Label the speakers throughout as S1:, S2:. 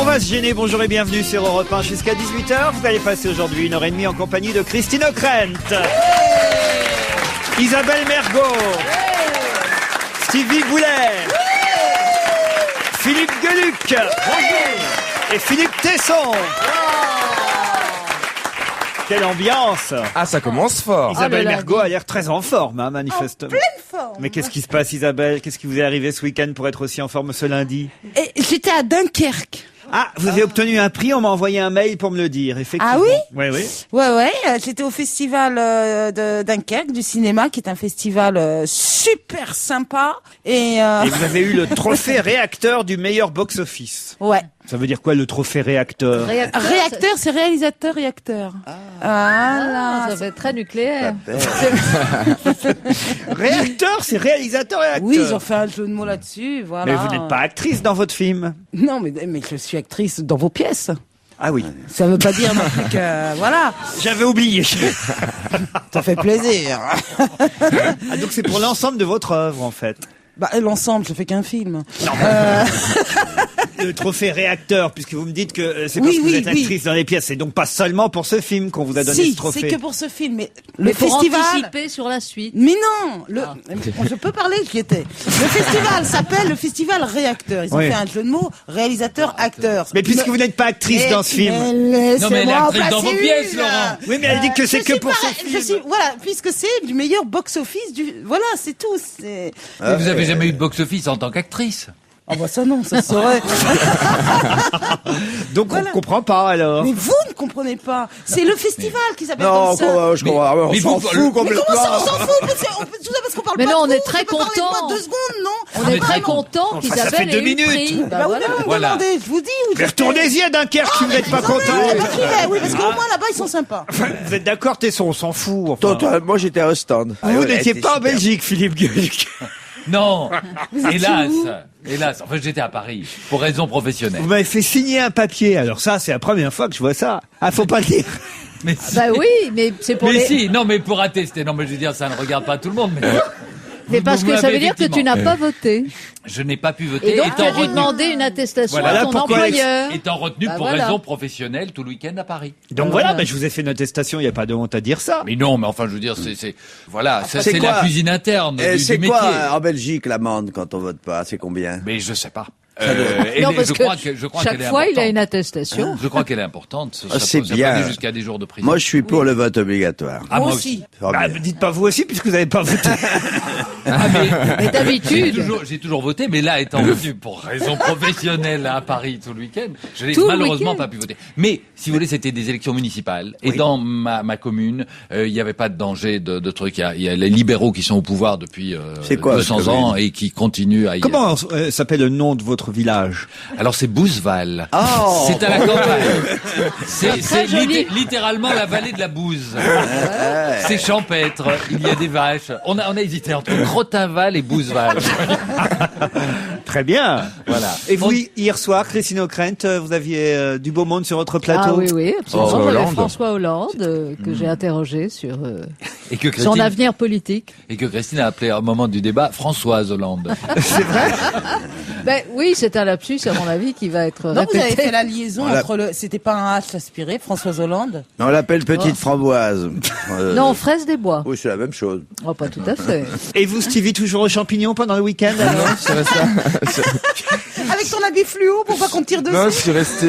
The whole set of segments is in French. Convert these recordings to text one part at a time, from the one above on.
S1: On va se gêner, bonjour et bienvenue sur Europe 1 jusqu'à 18h. Vous allez passer aujourd'hui 1h30 en compagnie de Christine O'Krent, Isabelle Mergo, Stevie Boulet, Philippe Gueluc et Philippe Tesson. Quelle ambiance!
S2: Ah, ça commence fort.
S1: Isabelle Mergo a l'air très en forme, hein, manifestement.
S3: En pleine forme.
S1: Mais qu'est-ce qui se passe, Isabelle? Qu'est-ce qui vous est arrivé ce week-end pour être aussi en forme ce lundi?
S3: Et j'étais à Dunkerque.
S1: Ah, vous avez obtenu un prix, on m'a envoyé un mail pour me le dire, effectivement.
S3: Ah oui?
S1: Oui, oui.
S3: Ouais, j'étais au festival de Dunkerque du cinéma, qui est un festival super sympa. Et
S1: vous avez eu le trophée réacteur du meilleur box-office.
S3: ouais.
S1: Ça veut dire quoi, le trophée réacteur?
S3: Réacteur, c'est réalisateur et acteur.
S4: Ah, ça fait très nucléaire.
S1: Réacteur, c'est réalisateur et acteur.
S3: Oui, ils ont fait un jeu de mots là-dessus, voilà.
S1: Mais vous n'êtes pas actrice dans votre film.
S3: Non, mais je suis actrice dans vos pièces.
S1: Ah oui.
S3: Ça veut pas dire non plus que, voilà.
S1: J'avais oublié.
S3: Ça fait plaisir.
S1: Ah, donc c'est pour l'ensemble de votre œuvre, en fait.
S3: Bah, l'ensemble, je fais qu'un film.
S1: Non. Le trophée réacteur, puisque vous me dites que c'est parce que vous êtes actrice dans les pièces. C'est donc pas seulement pour ce film qu'on vous a donné ce trophée.
S3: Si, c'est que pour ce film. Mais
S4: Le
S3: le festival.
S4: anticiper sur la suite.
S3: Mais non, je peux parler, j'y étais. Le festival s'appelle le festival Réacteur. Ils ont fait un jeu de mots, réalisateur-acteur.
S1: Mais puisque vous n'êtes pas actrice dans ce film.
S5: Non, mais elle est actrice dans vos pièces, Laurent.
S1: Oui, mais elle dit que c'est que pour ce film.
S3: Voilà, puisque c'est du meilleur box-office voilà, c'est tout.
S5: Mais vous avez jamais eu de box-office en tant qu'actrice.
S3: Ah bah ça non, ça saurait.
S1: Donc on ne comprend pas alors.
S3: Mais vous ne comprenez pas. C'est le festival qui s'appelle
S2: Non,
S3: comme ça.
S2: je comprends. On s'en fout complètement.
S3: Mais comment ça, on s'en fout? Tout ça parce qu'on parle
S4: Mais
S3: pas
S4: non,
S3: de
S4: on
S3: vous,
S4: est très
S3: peut parler de moi
S4: contents.
S3: 2 secondes, non?
S4: On est très content qu'Isabelle
S1: ça fait 2
S4: ait eu le
S1: minutes.
S4: prix.
S3: Bah oui, mais
S5: Voilà.
S3: demandez, je vous dis où
S1: Mais retournez-y à Dunkerque si vous n'êtes pas content.
S3: Oui, parce qu'au moins là-bas, ils sont sympas.
S1: Vous êtes d'accord, Tesson, on s'en fout. Enfin.
S2: Moi, j'étais au stand.
S1: Vous n'étiez pas en Belgique, Philippe Gueluc.
S5: Non, hélas. Enfin, j'étais à Paris pour raison professionnelle.
S1: Vous m'avez fait signer un papier. Alors ça, c'est la première fois que je vois ça. Ah, faut pas le dire.
S5: Mais
S4: Bah oui, mais c'est pour
S5: mais
S4: les...
S5: si, non, mais pour attester. Non, mais je veux dire, ça ne regarde pas tout le monde.
S4: Mais parce que ça veut dire que tu n'as pas voté.
S5: Je n'ai pas pu voter.
S4: Et donc tu as
S5: étant
S4: dû
S5: retenu,
S4: demander une attestation
S1: Voilà
S4: à ton
S1: pourquoi
S4: employeur.
S5: étant retenu
S4: Bah
S5: pour
S4: voilà.
S5: raison professionnelle tout le week-end à Paris.
S1: Donc voilà, je vous ai fait une attestation, il n'y a pas de honte à dire ça.
S5: Mais non, mais enfin, je veux dire, voilà, ça,
S2: C'est
S5: c'est
S2: quoi
S5: la cuisine interne du
S2: C'est
S5: métier.
S2: quoi en Belgique l'amende quand on vote pas? C'est combien?
S5: Mais je sais pas.
S4: Non, parce
S5: je
S4: que
S5: crois qu'elle
S4: chaque
S5: est
S4: fois, il a
S5: importante.
S4: une attestation.
S5: Je crois qu'elle est importante. Ça
S2: c'est
S5: peut
S2: bien.
S5: aller jusqu'à des jours de prison.
S2: Moi, je suis pour le vote obligatoire.
S5: Ah,
S3: Moi aussi.
S1: Bah, dites pas vous aussi, puisque vous n'avez pas voté.
S4: Mais d'habitude.
S5: J'ai toujours voté, mais là, étant venu pour raison professionnelle à Paris tout le week-end, je n'ai
S4: Tout le
S5: malheureusement
S4: week-end.
S5: pas pu voter. Mais, si vous voulez, c'était des élections municipales. Et dans ma commune, il n'y avait pas de danger de trucs. Il y a les libéraux qui sont au pouvoir depuis
S2: C'est quoi,
S5: 200
S2: cette
S5: ans
S2: commune
S5: et qui continuent à y être.
S1: Comment s'appelle le nom de votre village?
S5: Alors, c'est Bouzeval.
S2: Oh
S5: C'est à la campagne. C'est
S4: très joli.
S5: littéralement la vallée de la Bouze. C'est champêtre. Il y a des vaches. On a hésité entre Crottinval et Bouzeval.
S1: Très bien.
S5: Voilà.
S1: Et vous, hier soir, Christine O'Krent, vous aviez du beau monde sur votre plateau.
S4: Ah oui, absolument.
S2: François
S4: Il y avait
S2: Hollande.
S4: François Hollande que j'ai interrogé sur
S5: Et que
S4: son
S5: Christine,
S4: avenir politique.
S5: et que Christine a appelé au moment du débat Françoise Hollande.
S4: Ben oui, c'est un lapsus à mon avis qui va être
S3: Non, vous avez
S4: répété.
S3: fait la liaison
S2: Voilà.
S3: entre c'était pas un H aspiré, Françoise Hollande.
S2: On l'appelle petite framboise.
S4: Non, fraise des bois.
S2: Oui, c'est la même chose.
S4: Oh, pas tout à fait.
S1: Et vous, Stevie, toujours aux champignons pendant le week-end alors?
S3: Avec ton habit fluo pour pas qu'on te tire dessus.
S6: Non, je suis resté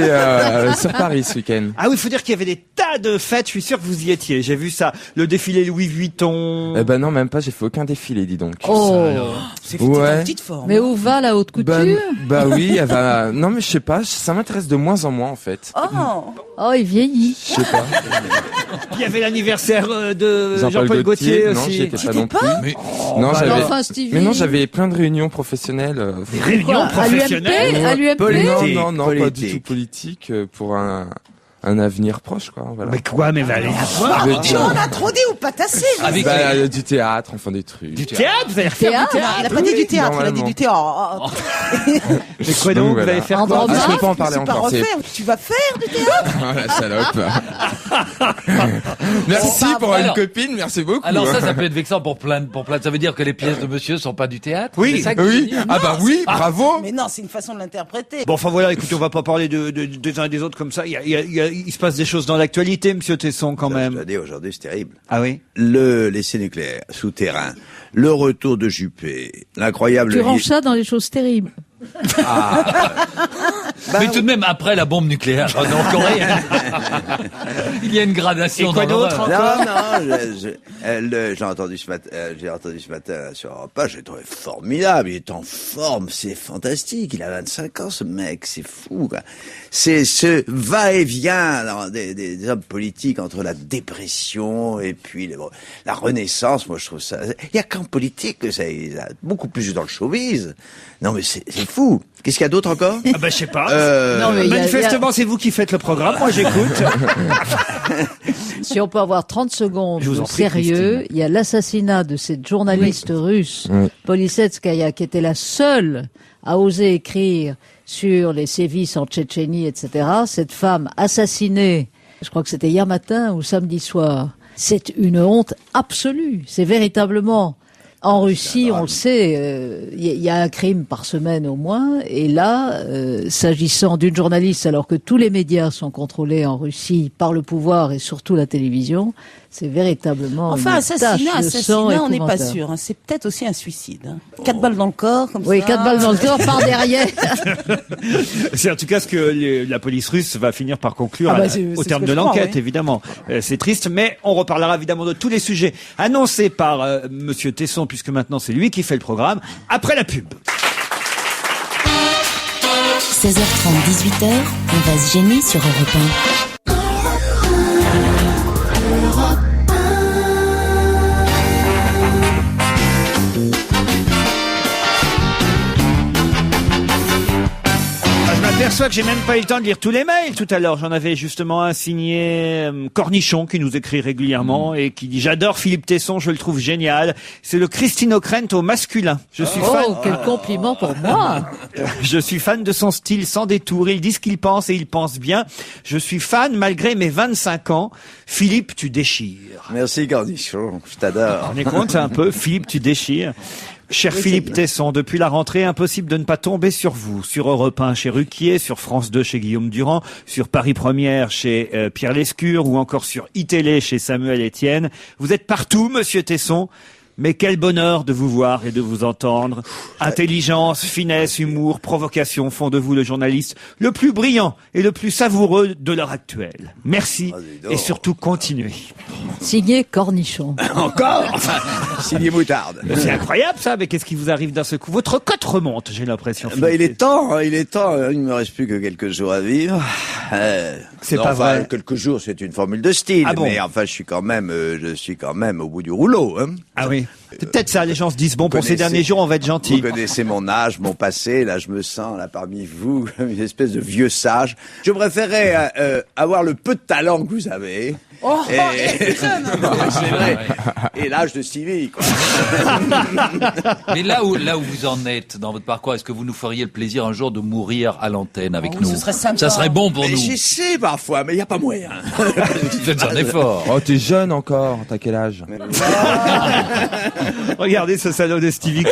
S6: sur Paris ce week-end.
S1: Ah oui, il faut dire qu'il y avait des tas de fêtes, je suis sûr que vous y étiez. J'ai vu ça, le défilé Louis Vuitton.
S6: Eh ben non, même pas, j'ai fait aucun défilé, dis donc.
S4: Oh.
S3: C'est
S6: Ouais.
S3: une petite forme.
S4: Mais où va la haute couture?
S6: Bah oui, il y avait... Non mais je sais pas, ça m'intéresse de moins en moins en fait.
S3: Oh,
S4: Oh, il vieillit.
S6: Je sais pas.
S1: Il y avait l'anniversaire de
S6: Jean-Paul
S1: Jean-Paul Gaultier
S6: non, j'y
S1: aussi.
S6: étais pas non plus.
S5: Mais
S6: Non, j'avais...
S4: Enfin, Stevie.
S6: Mais non, j'avais plein de réunions professionnelles.
S1: Des réunions
S4: Quoi, à
S1: professionnelles.
S4: l'UMP? À l'UMP?
S2: Politique.
S6: Non, pas du
S2: Politique.
S6: tout politique, pour un avenir proche, quoi. Voilà.
S1: Mais quoi, mais va aller voir.
S3: on a trop dit ou pas tassé.
S5: avec
S6: Bah, du théâtre, enfin des trucs.
S1: Du théâtre, vous allez faire du
S4: Théâtre.
S1: théâtre.
S3: Il a pas dit du théâtre, il a dit du théâtre.
S1: Mais quoi donc, vous
S6: voilà.
S1: allez faire
S4: En
S1: quoi?
S4: drama.
S6: Ah, je peux pas en parler
S3: C'est pas
S6: encore.
S3: refaire, tu vas faire du théâtre.
S6: Oh la salope. Merci
S4: Bon,
S6: pour
S5: alors-
S6: une copine, merci beaucoup.
S5: Alors ça peut être vexant pour plein de... Ça veut dire que les pièces de monsieur sont pas du théâtre?
S1: Oui.
S5: C'est ça que tu veux
S6: Oui,
S5: dire
S6: ah bah oui, bravo.
S3: Mais non, c'est une façon de l'interpréter.
S1: Bon, enfin voilà, écoutez, on va pas parler des uns et des autres comme ça. Il se passe des choses dans l'actualité, monsieur Tesson, quand
S2: Je
S1: même.
S2: dois dire, aujourd'hui, c'est terrible.
S1: Ah oui?
S2: L'essai nucléaire, souterrain, le retour de Juppé, l'incroyable...
S4: Tu ranges ça dans les choses terribles.
S5: Mais tout de même, après la bombe nucléaire nord-coréenne, il y a une gradation
S1: Et quoi
S5: dans
S1: d'autre
S5: l'horreur.
S2: Non, j'ai entendu ce matin sur Europe 1, j'ai trouvé formidable, il est en forme, c'est fantastique, il a 25 ans ce mec, c'est fou, quoi. C'est ce va-et-vient des hommes politiques entre la dépression et puis la renaissance, moi je trouve ça, il y a qu'en politique que ça, il y a beaucoup plus dans le showbiz. Non mais c'est fou. Qu'est-ce qu'il y a d'autre encore?
S1: Ah bah je sais pas.
S4: Non, mais
S1: Manifestement, c'est vous qui faites le programme. Moi, j'écoute.
S4: Si on peut avoir 30 secondes
S1: Je vous en
S4: de
S1: prie,
S4: sérieux,
S1: Christine.
S4: il y a l'assassinat de cette journaliste russe, Polisetskaya, qui était la seule à oser écrire sur les sévices en Tchétchénie, etc. Cette femme assassinée, je crois que c'était hier matin ou samedi soir. C'est une honte absolue. C'est véritablement... En Russie, on le sait, il y a un crime par semaine au moins. Et là, s'agissant d'une journaliste, alors que tous les médias sont contrôlés en Russie par le pouvoir et surtout la télévision, c'est véritablement
S3: Enfin,
S4: une tache de sang
S3: assassinat, on n'est pas
S4: épouvantable.
S3: sûr. Hein. C'est peut-être aussi un suicide. Hein. 4 balles dans le corps, comme
S4: Oui,
S3: ça.
S4: 4 balles dans le corps par derrière.
S1: C'est en tout cas ce que la police russe va finir par conclure
S3: Ah bah,
S1: au
S3: c'est ce
S1: terme
S3: que
S1: de
S3: je crois,
S1: l'enquête,
S3: oui.
S1: évidemment. C'est triste, mais on reparlera évidemment de tous les sujets annoncés par monsieur Tesson, puisque maintenant c'est lui qui fait le programme, après la pub.
S7: 16h30, 18h, on va se gêner sur Europe 1.
S1: Je m'aperçois que j'ai même pas eu le temps de lire tous les mails tout à l'heure. J'en avais justement un signé Cornichon qui nous écrit régulièrement et qui dit: j'adore Philippe Tesson, je le trouve génial. C'est le Christine O'Krent au masculin. Je suis fan.
S4: Oh, quel compliment pour moi.
S1: Je suis fan de son style sans détour. Il dit ce qu'il pense et il pense bien. Je suis fan malgré mes 25 ans. Philippe, tu déchires.
S2: Merci Cornichon, je t'adore.
S1: On est compte un peu. Philippe, tu déchires. Cher Philippe Tesson, depuis la rentrée, impossible de ne pas tomber sur vous. Sur Europe 1 chez Ruquier, sur France 2 chez Guillaume Durand, sur Paris Première chez Pierre Lescure ou encore sur iTélé chez Samuel Etienne. Vous êtes partout, monsieur Tesson. Mais quel bonheur de vous voir et de vous entendre. Intelligence, finesse, humour, provocation font de vous le journaliste le plus brillant et le plus savoureux de l'heure actuelle. Merci
S2: dis donc.
S1: et surtout continuez.
S4: Signé Cornichon.
S2: Encore Signé moutarde.
S1: C'est incroyable ça, mais qu'est-ce qui vous arrive d'un seul coup? Votre cote remonte, j'ai l'impression.
S2: Bah, il
S1: Philippe.
S2: est temps, il est temps. Il ne me reste plus que quelques jours à vivre.
S1: C'est
S2: non,
S1: pas
S2: enfin,
S1: vrai.
S2: Quelques jours, c'est une formule de style.
S1: Ah bon?
S2: Mais enfin, je suis quand même au bout du rouleau. Hein.
S1: Ah oui. C'est peut-être ça, les gens se disent, bon, pour ces
S2: connaissez-
S1: derniers jours, on va être
S2: Vous
S1: gentil.
S2: connaissez mon âge, mon passé. Là, je me sens là parmi vous une espèce de vieux sage. Je préférerais avoir le peu de talent que vous avez.
S3: Oh,
S2: Et- c'est vrai. Et l'âge de Stevie, quoi.
S5: Mais là où vous en êtes dans votre parcours, est-ce que vous nous feriez le plaisir un jour de mourir à l'antenne avec
S3: Oh,
S5: nous?
S3: ce serait sympa.
S5: Ça serait bon pour
S2: Mais
S5: nous.
S2: j'essaie parfois, mais il n'y a pas moyen.
S5: Faites un effort.
S6: Oh, t'es jeune encore, t'as quel âge?
S1: Regardez ce salaud de Stevie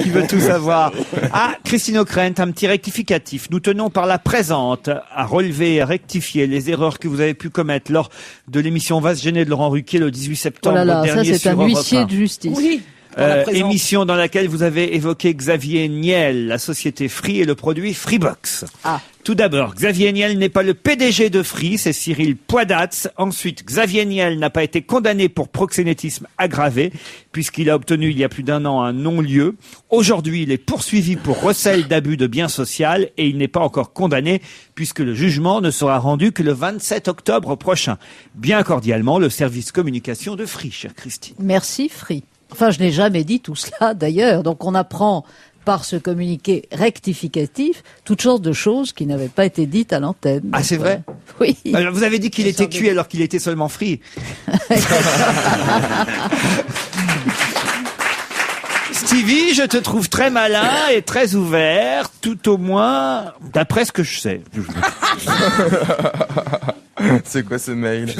S1: qui veut tout savoir. Ah, Christine O'Krent, un petit rectificatif. Nous tenons par la présente à relever et à rectifier les erreurs que vous avez pu commettre lors de l'émission On va se gêner de Laurent Ruquier le 18
S4: Oh
S1: septembre
S4: là là, ça
S1: dernier
S4: c'est
S1: sur
S4: un
S1: Europe
S4: huissier
S1: 1.
S4: de justice.
S3: Oui. Dans la présente.
S1: Émission dans laquelle vous avez évoqué Xavier Niel, la société Free et le produit Freebox.
S4: Ah.
S1: Tout d'abord, Xavier Niel n'est pas le PDG de Free, c'est Cyril Poidatz. Ensuite, Xavier Niel n'a pas été condamné pour proxénétisme aggravé, puisqu'il a obtenu il y a plus d'un an un non-lieu. Aujourd'hui, il est poursuivi pour recel d'abus de biens social et il n'est pas encore condamné, puisque le jugement ne sera rendu que le 27 octobre prochain. Bien cordialement, le service communication de Free, chère Christine.
S4: Merci Free. Enfin, je n'ai jamais dit tout cela d'ailleurs. Donc on apprend par ce communiqué rectificatif toutes sortes de choses qui n'avaient pas été dites à l'antenne.
S1: Ah,
S4: Donc,
S1: c'est vrai?
S4: Oui.
S1: Alors, vous avez dit qu'il était cuit alors qu'il était seulement Free. Stevie, je te trouve très malin et très ouvert, tout au moins d'après ce que je sais.
S6: C'est quoi ce mail?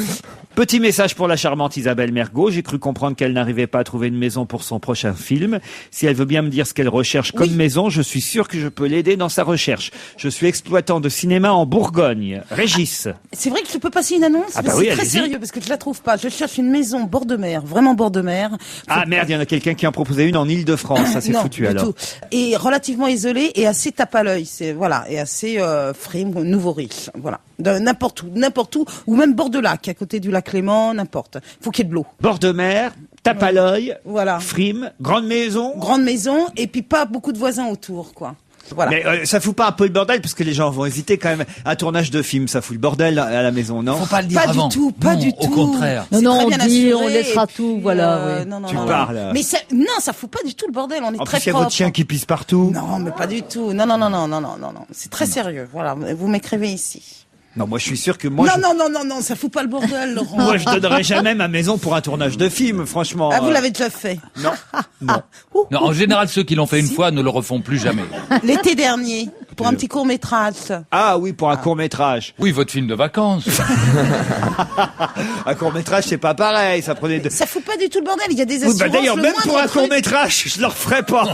S1: Petit message pour la charmante Isabelle Mergo. J'ai cru comprendre qu'elle n'arrivait pas à trouver une maison pour son prochain film. Si elle veut bien me dire ce qu'elle recherche comme maison, je suis sûr que je peux l'aider dans sa recherche. Je suis exploitant de cinéma en Bourgogne. Régis.
S3: C'est vrai que je peux passer une annonce, mais
S1: oui,
S3: c'est très
S1: allez-y.
S3: sérieux parce que je la trouve pas. Je cherche une maison bord de mer, vraiment bord de mer.
S1: Ah merde, il y en a quelqu'un qui en proposait une en Île-de-France. Ça c'est
S3: Non,
S1: foutu
S3: du
S1: alors.
S3: tout. Et relativement isolé et assez tape à l'œil. Et assez frais, nouveau riche. Voilà. N'importe où, ou même bord de lac, à côté du lac Léman, n'importe. Faut qu'il y ait de l'eau.
S1: Bord de mer, tape à l'œil,
S3: Voilà.
S1: frime, grande maison.
S3: Grande maison et puis pas beaucoup de voisins autour, quoi. Voilà.
S1: Mais ça fout pas un peu le bordel parce que les gens vont hésiter quand même. Un tournage de film, ça fout le bordel à la maison, non?
S5: Faut pas le dire
S3: Pas
S5: avant.
S3: du tout, pas
S5: Non,
S3: du
S5: au
S3: tout.
S5: contraire.
S3: C'est
S4: Non,
S3: très
S4: on
S3: bien
S4: dit,
S3: assuré,
S4: on laissera
S3: et puis,
S4: tout, voilà, oui.
S3: Non,
S1: Tu parles.
S3: Mais ça fout pas du tout le bordel. On est
S1: En
S3: très
S1: plus, il y a
S3: propre.
S1: votre chien qui pisse partout.
S3: Non, mais pas du tout. Non. C'est très sérieux. Voilà. Vous m'écrivez ici.
S1: Non, moi je suis sûr que
S3: Non, ça fout pas le bordel, Laurent.
S1: moi je donnerais jamais ma maison pour un tournage de film, franchement.
S3: Ah, vous l'avez déjà fait?
S1: Non.
S5: Non, en général, ceux qui l'ont fait une fois ne le refont plus jamais.
S3: L'été dernier, pour un petit court-métrage.
S1: Ah oui, pour un court-métrage.
S5: Oui, votre film de vacances.
S1: Un court-métrage, c'est pas pareil, ça prenait de...
S3: Ça fout pas du tout le bordel. Il y a des
S1: Oui,
S3: assurances.
S1: bah d'ailleurs,
S3: le
S1: même
S3: moindre
S1: pour un
S3: truc.
S1: court-métrage, je le referais pas.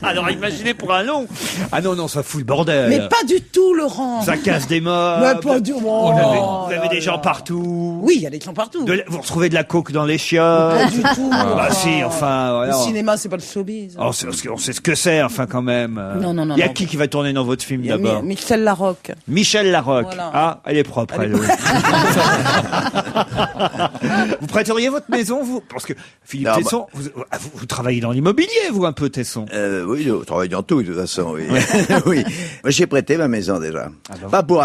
S1: Alors imaginez pour un long. Ah non, ça fout le bordel.
S3: Mais pas du tout, Laurent.
S1: Ça casse des meubles.
S3: Mais pas du tout.
S1: Vous avez des gens partout.
S3: Oui, il y a des gens partout.
S1: Vous retrouvez de la coke dans les chiottes.
S3: Pas du tout.
S1: Bah si, enfin, voilà.
S3: Le cinéma, c'est pas le showbiz.
S1: Oh, on sait ce que c'est, enfin, quand même.
S3: Non.
S1: Il y a qui va tourner dans votre film,
S3: Il y a
S1: d'abord?
S3: Michel Larocque.
S1: Michel Larocque.
S3: Voilà.
S1: Ah, elle est propre, elle. oui. Vous prêteriez votre maison, vous? Parce que, Philippe
S2: Non,
S1: Tesson, vous travaillez dans l'immobilier, vous, un peu, Tesson.
S2: Oui, je travaille dans tout, de toute façon, oui. Oui. Moi, j'ai prêté ma maison, déjà. Pas pour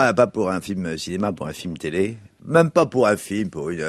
S2: un film cinéma, pour un film télé. Même pas pour un film, pour une...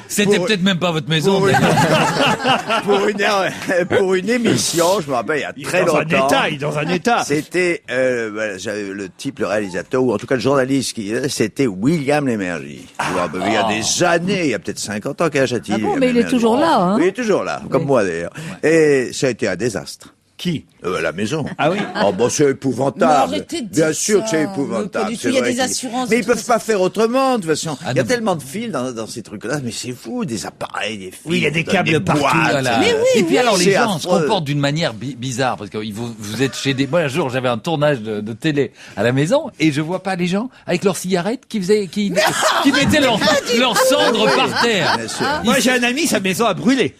S5: C'était peut-être même pas votre maison.
S2: Pour une-
S5: d'ailleurs.
S2: pour une émission, je me rappelle, il y a très longtemps.
S1: Il est dans un état.
S2: C'était j'avais le réalisateur, ou en tout cas le journaliste, c'était William Lémergie. Je me rappelle, il y a des années, il y a peut-être 50 ans qu'il a châtié.
S4: Ah bon, mais il est toujours là, hein?
S2: Oui, il est toujours là, comme moi d'ailleurs. Et ça a été un désastre.
S1: Qui?
S2: La maison.
S1: Ah oui?
S2: Oh, bon, c'est
S3: Mais
S2: épouvantable.
S3: arrêtez de dire
S2: Bien sûr
S3: ça.
S2: que c'est
S3: Mais pas
S2: épouvantable.
S3: du tout.
S2: c'est
S3: Il y a
S2: vrai
S3: des
S2: qu'ils-
S3: assurances,
S2: Mais ils
S3: tout
S2: peuvent
S3: ça.
S2: pas faire autrement, de toute façon.
S5: Ah
S2: Il y a
S5: non.
S2: tellement de fils dans ces trucs-là, mais c'est fou, des appareils, des fils.
S1: Oui, il y a des
S2: des
S1: câbles partout.
S2: boîtes.
S5: Voilà.
S3: Mais oui,
S5: et puis alors les
S2: c'est
S5: gens se
S2: affreux.
S5: comportent d'une manière bizarre parce que vous êtes chez des. Moi un jour j'avais un tournage de télé à la maison et je vois pas les gens avec leurs cigarettes qui mettaient leurs cendres par terre.
S2: Bien sûr.
S1: Moi, j'ai un ami, sa maison a brûlé.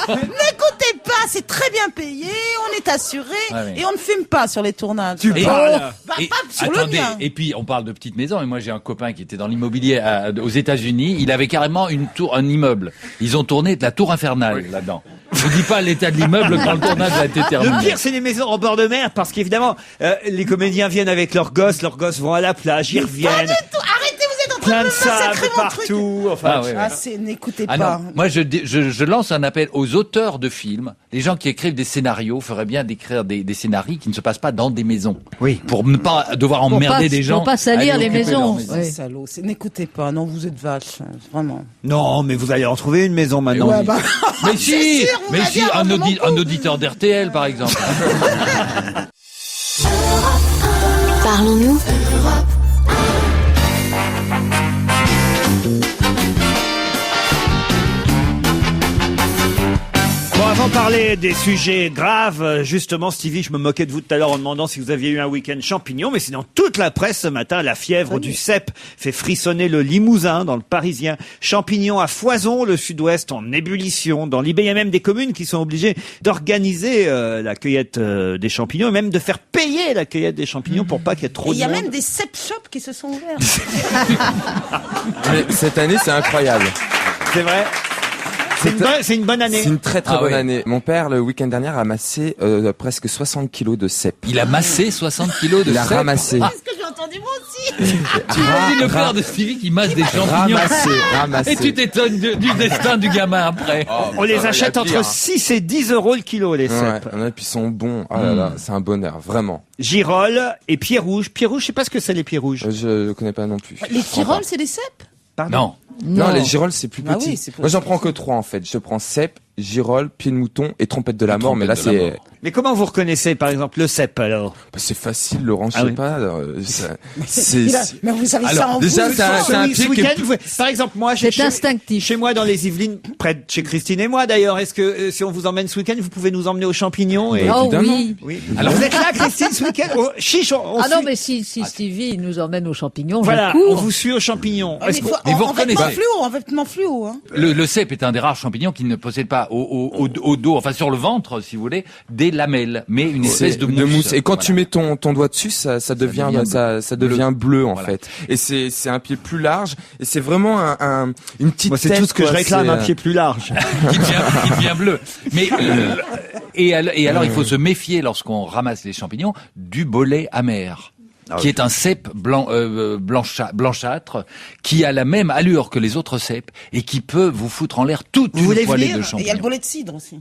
S3: N'écoutez pas, c'est très bien payé, on est assuré
S5: Ah oui.
S3: et on ne fume pas sur les tournages.
S1: Tu
S5: Et-
S1: parles.
S3: Bah, pas sur le
S5: Attendez,
S3: mien.
S5: et puis on parle de petites maisons et moi j'ai un copain qui était dans l'immobilier aux États-Unis, il avait carrément un immeuble. Ils ont tourné de la tour infernale là-dedans. Je dis pas l'état de l'immeuble quand le tournage a été terminé.
S1: Le pire, c'est les maisons en bord de mer, parce qu'évidemment, les comédiens viennent avec leurs gosses vont à la plage, ils reviennent.
S3: Arrêtez, vous êtes en train
S1: Plein
S3: de
S1: de
S3: me massacrer
S1: sable
S3: mon truc.
S1: partout. Enfin,
S5: Ah, ouais, ouais.
S3: Ah, n'écoutez
S5: Ah
S3: pas.
S5: non, moi je lance un appel aux auteurs de films. Les gens qui écrivent des scénarios feraient bien d'écrire des scénarios qui ne se passent pas dans des maisons.
S1: Oui.
S5: Pour ne pas devoir emmerder des gens.
S4: Pour pas salir
S5: à aller
S4: les
S5: occuper leur
S4: maison.
S5: maison.
S4: Oui.
S3: Salaud, n'écoutez pas. Non, vous êtes vache, vraiment.
S1: Non, mais vous allez en trouver une maison maintenant.
S3: Ouais, bah,
S5: Mais si,
S3: sûr, vous
S5: mais
S3: m'avez
S5: si,
S3: dit avant mon
S5: un
S3: coup.
S5: auditeur d'RTL par exemple.
S7: Parlons-nous.
S1: Bon, avant de parler des sujets graves, justement, Stevie, je me moquais de vous tout à l'heure en demandant si vous aviez eu un week-end champignon, mais c'est dans toute la presse ce matin, la fièvre du cèpe fait frissonner le Limousin dans le Parisien. Champignons à foison, le Sud-Ouest en ébullition. Dans l'IB, il y a même des communes qui sont obligées d'organiser la cueillette des champignons et même de faire payer la cueillette des champignons pour pas qu'il y ait trop
S3: il
S1: de
S3: y a
S1: monde.
S3: même des cep shops qui se sont ouverts.
S6: Mais cette année, c'est incroyable.
S1: C'est vrai. C'est une bonne année.
S6: C'est une très
S5: Ah
S6: bonne
S5: ouais.
S6: année. Mon père, le week-end dernier, a amassé presque 60 kilos de cèpes.
S5: Il a massé 60 kilos de
S6: Il a
S5: cèpe.
S6: ramassé.
S3: Parce que j'ai entendu moi aussi.
S5: Tu imagines le père de Stevie qui masse des champignons.
S6: Ramassé.
S5: Et tu t'étonnes du destin du gamin après.
S1: On les achète entre 6 et 10 euros le kilo, les
S6: Ouais,
S1: cèpes.
S6: et puis ils sont bons. Oh là là, c'est un bonheur, vraiment.
S1: Girolles et pieds rouges. Pieds rouges, je sais pas ce que c'est les pieds rouges.
S6: Je connais pas non plus.
S3: Les Tyrolles, c'est des cèpes?
S1: Pardon.
S5: Non.
S6: Non, les girolles, c'est plus
S3: Ah
S6: petit.
S3: oui, c'est plus
S6: Moi, j'en
S3: petit.
S6: prends que 3 en fait. Je prends cèpe, girolles, pieds de mouton et trompette de la mort. Mais là,
S5: Trompette de la
S6: c'est...
S5: mort.
S1: Mais comment vous reconnaissez, par exemple, le cep, alors?
S6: Bah, c'est facile, Laurent, je sais
S1: oui.
S6: pas.
S3: Mais vous savez
S6: Alors,
S3: ça en
S6: déjà,
S3: vous.
S6: c'est un
S1: Ce
S6: pied qui est
S1: week-end, par exemple, moi,
S4: C'est instinctif.
S1: Chez moi, dans les Yvelines, près de chez Christine et moi, d'ailleurs, est-ce que si on vous emmène ce week-end, vous pouvez nous emmener aux champignons et...
S4: Oh
S6: évidemment.
S4: oui.
S1: Oui. Alors, vous êtes là, Christine, ce week-end? Oh, chiche, on
S4: Ah non,
S1: suit.
S4: mais si Stevie nous emmène aux champignons,
S1: Voilà,
S4: je
S1: on
S4: cours.
S1: vous suit aux champignons.
S3: Mais
S1: Est-ce qu'on-
S5: Mais vous
S3: en vêtements
S5: reconnaissez.
S3: fluo, hein.
S5: Le cèpe est un des rares champignons qui ne possède pas au dos, enfin sur le ventre, si vous voulez, des lamelles, mais une espèce de mousse.
S6: Et quand
S5: Voilà.
S6: tu mets ton doigt dessus, ça devient bleu en
S5: Voilà.
S6: fait. Et c'est un pied plus large et c'est vraiment une petite
S1: Moi, c'est
S6: tête,
S1: tout ce que
S6: quoi.
S1: je réclame,
S6: C'est,
S1: un pied plus large.
S5: qui devient bleu. Mais et alors il faut se méfier lorsqu'on ramasse les champignons du bolet amer. Qui est un cèpe blanchâtre, qui a la même allure que les autres cèpes et qui peut vous foutre en l'air toute
S1: Vous voulez
S5: une poêlée
S1: venir
S5: de
S3: Et il y a
S5: champignons.
S3: le bolet de cidre aussi.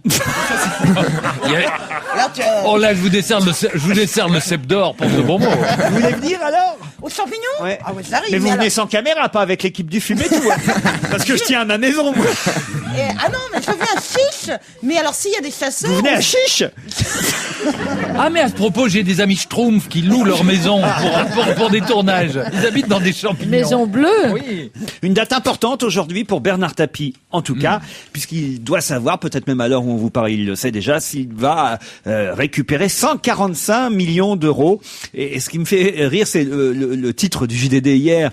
S5: Il y a-
S3: Là, tu,
S5: Oh là, je vous décerne le cèpe d'or pour ce bonbon.
S1: Vous voulez venir, alors?
S3: aux champignons
S1: Ouais.
S3: Ah ouais, j'arrive.
S1: Mais vous
S3: alors-
S1: venez sans caméra, pas avec l'équipe du fumet, tout. Hein. Parce que je tiens à ma maison, moi.
S3: Ah non, mais je viens à Chiche. Mais alors, s'il y a des chasseurs...
S1: Vous venez à Chiche?
S5: Ah mais à ce propos, j'ai des amis schtroumpfs qui louent leur maison pour des tournages. Ils habitent dans des champignons.
S4: Maison bleue.
S5: Oui.
S1: Une date importante aujourd'hui pour Bernard Tapie, en tout cas, puisqu'il doit savoir, peut-être même à l'heure où on vous parle, il le sait déjà, s'il va récupérer 145 millions d'euros. Et ce qui me fait rire, c'est le titre du JDD hier.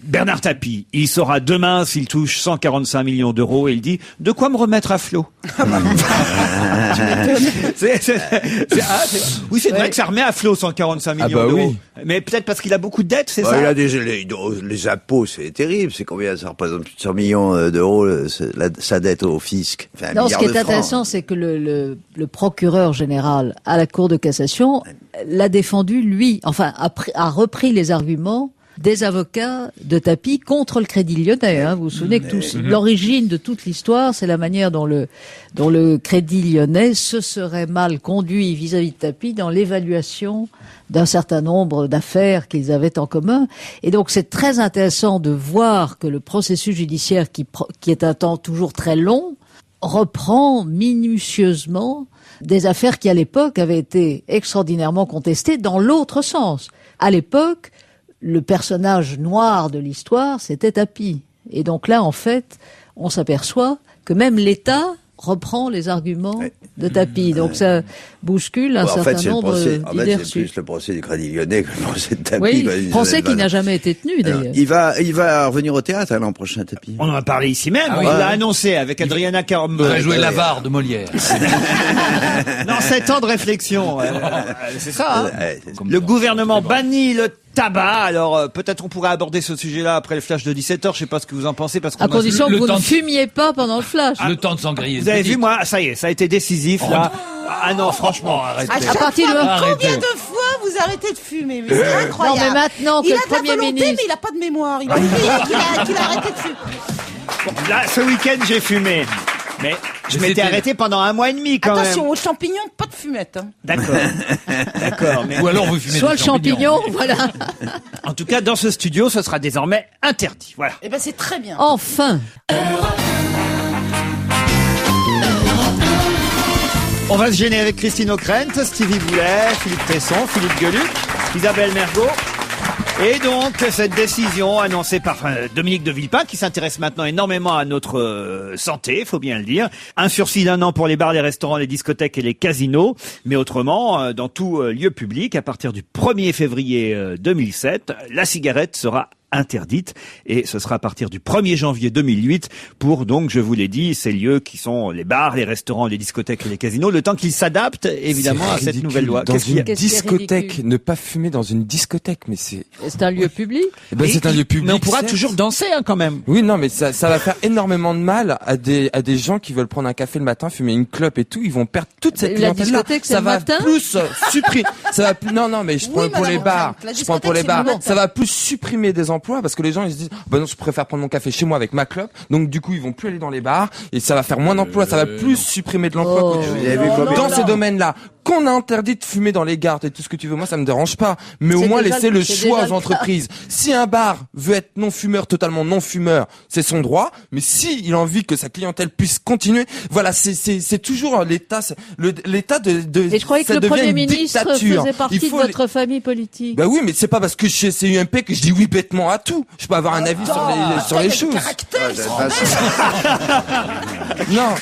S1: Bernard Tapie, il saura demain s'il touche 145 millions d'euros et il dit « De quoi me remettre à flot ?» Oui, c'est vrai que ça remet à flot 145 millions
S6: bah
S1: d'euros.
S6: oui.
S1: Mais peut-être parce qu'il a beaucoup de dettes, c'est
S2: Bah,
S1: ça?
S2: il a les impôts, c'est terrible. C'est combien? Ça représente plus de 100 millions d'euros, sa dette au fisc. Enfin, un
S4: Non, ce
S2: milliard
S4: qui est
S2: de francs.
S4: intéressant, c'est que le procureur général à la Cour de cassation l'a défendu, lui, enfin, a repris les arguments des avocats de Tapie contre le Crédit Lyonnais. Hein. Vous vous souvenez que l'origine de toute l'histoire, c'est la manière dont le Crédit Lyonnais se serait mal conduit vis-à-vis de Tapie dans l'évaluation d'un certain nombre d'affaires qu'ils avaient en commun. Et donc c'est très intéressant de voir que le processus judiciaire, qui est un temps toujours très long, reprend minutieusement des affaires qui à l'époque avaient été extraordinairement contestées dans l'autre sens. À l'époque, le personnage noir de l'histoire, c'était Tapie. Et donc là, en fait, on s'aperçoit que même l'État reprend les arguments de Tapie. Donc ça bouscule un
S2: En fait,
S4: certain
S2: c'est le
S4: nombre
S2: procès. En
S4: d'idées
S2: fait, c'est
S4: reçues.
S2: plus le procès du Crédit Lyonnais que le procès de Tapie.
S4: Oui,
S2: quoi. Ils
S4: procès
S2: avaient
S4: qui
S2: pas-
S4: n'a jamais été tenu d'ailleurs.
S2: Il va revenir au théâtre l'an prochain, Tapie.
S1: On en a parlé ici même,
S5: Ah oui.
S1: il l'a annoncé avec Adriana
S5: Il
S1: Carambeu.
S5: va jouer l'avare de Molière.
S1: Dans 7 ans de réflexion. C'est ça, hein.
S2: Ouais, c'est-
S1: Le gouvernement bannit le tabac. Alors, peut-être on pourrait aborder ce sujet-là après le flash de 17h. Je sais pas ce que vous en pensez parce qu'on
S4: À
S1: a-
S4: condition que
S5: le
S4: vous
S5: temps
S4: ne
S5: de-
S4: fumiez pas pendant le flash.
S5: Le temps de s'en griller.
S1: Vous avez vu, moi, ça y est, ça a été décisif, là. Ah non, franchement, arrêtez.
S3: À chaque
S4: partir
S3: fois,
S4: de-
S3: combien
S5: Arrêtez.
S3: de fois vous arrêtez de fumer? Mais c'est incroyable.
S4: Non, mais maintenant que
S3: il
S4: le
S3: a de la
S4: Premier
S3: volonté,
S4: ministre-
S3: mais il a pas de mémoire. Il a oublié qu'il a arrêté de fumer.
S1: Là, ce week-end, j'ai fumé. Mais je
S5: Mais
S1: m'étais
S5: c'était-
S1: arrêté pendant un mois et demi, quand
S3: Attention,
S1: même.
S3: aux champignons, pas de fumette. Hein.
S1: D'accord. D'accord. Mais
S5: Ou alors vous fumez
S4: Soit
S5: des
S4: le champignon, voilà.
S1: en tout cas, dans ce studio, ce sera désormais interdit. Voilà.
S3: Eh ben, c'est très bien.
S4: Enfin.
S1: On va se gêner avec Christine O'Krent, Stevie Boulet, Philippe Tesson, Philippe Gueluc, Isabelle Mergot. Et donc, cette décision annoncée par Dominique de Villepin, qui s'intéresse maintenant énormément à notre santé, faut bien le dire. Un sursis d'1 an pour les bars, les restaurants, les discothèques et les casinos. Mais autrement, dans tout lieu public, à partir du 1er février 2007, la cigarette sera interdite et ce sera à partir du 1er janvier 2008 pour, donc, je vous l'ai dit, ces lieux qui sont les bars, les restaurants, les discothèques et les casinos, le temps qu'ils s'adaptent évidemment
S6: C'est
S1: à cette
S6: ridicule.
S1: nouvelle loi.
S6: Dans
S1: Qu'est-ce qu'il y a
S6: une
S4: Qu'est-ce qui est
S6: discothèque,
S4: ridicule
S6: ne pas fumer dans une discothèque, mais c'est...
S4: C'est un lieu public.
S6: Eh ben, c'est un lieu public.
S1: Mais on pourra
S6: certes.
S1: toujours danser, hein, quand même.
S6: Oui, non, mais ça va faire énormément de mal à des gens qui veulent prendre un café le matin, fumer une clope et tout. Ils vont perdre toute cette
S4: La
S6: clientèle-là.
S4: discothèque, c'est
S6: Ça
S4: le
S6: va
S4: matin
S6: plus supprimer. Ça va plus. Non, mais je prends
S3: Oui,
S6: pour les
S3: madame
S6: bars.
S3: O'Krent, la
S6: Je prends pour les
S3: discothèque,
S6: bars.
S3: c'est le matin.
S6: Ça va plus supprimer des emplois parce que les gens ils se disent, bah non, je préfère prendre mon café chez moi avec ma clope. Donc du coup, ils vont plus aller dans les bars et ça va faire moins d'emplois. Ça va plus supprimer de l'emploi
S4: Oh.
S6: qu'autre chose.
S2: Vous avez vu combien
S6: Dans ces domaines-là. qu'on a interdit de fumer dans les gares et tout ce que tu veux, moi ça me dérange pas. Mais au
S4: C'est
S6: moins
S4: déjà
S6: laisser
S4: le-
S6: le
S4: c'est
S6: choix
S4: déjà
S6: aux
S4: le cas.
S6: entreprises. Si un bar veut être non-fumeur, totalement non-fumeur, c'est son droit. Mais si il a envie que sa clientèle puisse continuer, voilà, c'est toujours l'État, l'État de
S4: Et je croyais que
S6: ça
S4: le
S6: devient
S4: Premier
S6: une
S4: ministre
S6: dictature.
S4: faisait partie
S6: Il
S4: de
S6: faut
S4: votre famille politique.
S6: Bah oui, mais c'est pas parce que je suis CUMP que je dis oui bêtement à tout. Je peux avoir un avis sur les choses. Non,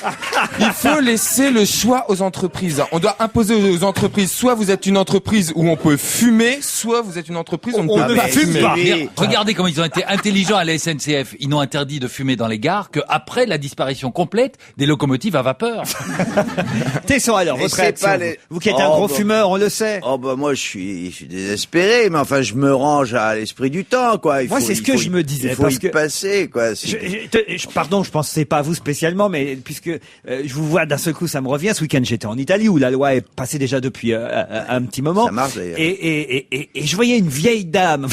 S6: il faut laisser le choix aux entreprises. On doit imposer aux entreprises, soit vous êtes une entreprise où on peut fumer, soit vous êtes une entreprise où on ne peut
S1: ne
S6: pas
S1: fume
S6: fumer.
S1: pas.
S5: Regardez comment ils ont été intelligents à la SNCF. Ils n'ont interdit de fumer dans les gares qu'après la disparition complète des locomotives à vapeur.
S1: Tesson, alors,
S2: Mais
S1: votre
S2: c'est
S1: réaction,
S2: pas
S1: vous.
S2: les-
S1: Vous qui êtes un
S2: Oh,
S1: gros
S2: bah.
S1: fumeur, on le sait.
S2: Oh bah moi je suis désespéré, mais enfin je me range à l'esprit du temps quoi.
S1: Moi, c'est ce que je me disais,
S2: Il faut
S1: parce
S2: y
S1: que-
S2: passer quoi.
S1: Pardon, je pensais pas à vous spécialement, mais puisque je vous vois d'un seul coup, ça me revient. Ce week-end, j'étais en Italie où la loi est passée déjà depuis un petit moment.
S2: Ça marche, d'ailleurs.
S1: Et je voyais une vieille dame.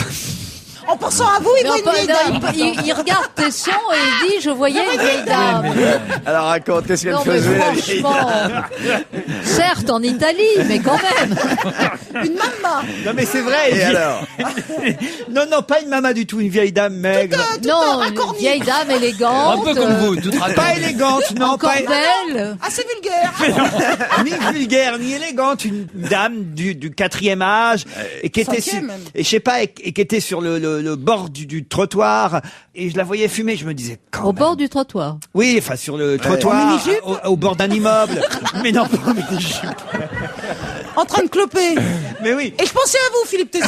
S3: En pensant à vous, il
S4: Mais
S3: voit une vieille dame.
S4: il regarde Tesson et il dit, je voyais une vieille dame.
S2: Alors racontez ce qu'elle
S4: Non mais
S2: faisait la vieille
S4: franchement, certes en Italie, mais quand même.
S3: Une maman.
S1: Non, mais c'est vrai.
S2: Et alors
S1: Non, pas une maman du tout, une vieille dame maigre.
S4: Non, une vieille dame élégante.
S5: Un peu comme vous, toute ratée.
S1: Pas élégante, non,
S4: Encore
S1: pas
S4: belle.
S3: Assez vulgaire.
S1: ni vulgaire, ni élégante, une dame du 4e âge et qui était sur,
S3: 5e même.
S1: et je sais pas, et qui était sur le bord du trottoir et je la voyais fumer, je me disais quand
S4: Au
S1: même.
S4: bord du trottoir.
S1: Oui, enfin sur le trottoir, au bord d'un immeuble. Mais non, pas en mini-jupe.
S3: En train de cloper.
S1: Mais oui,
S3: Et je pensais à vous, Philippe Tesson.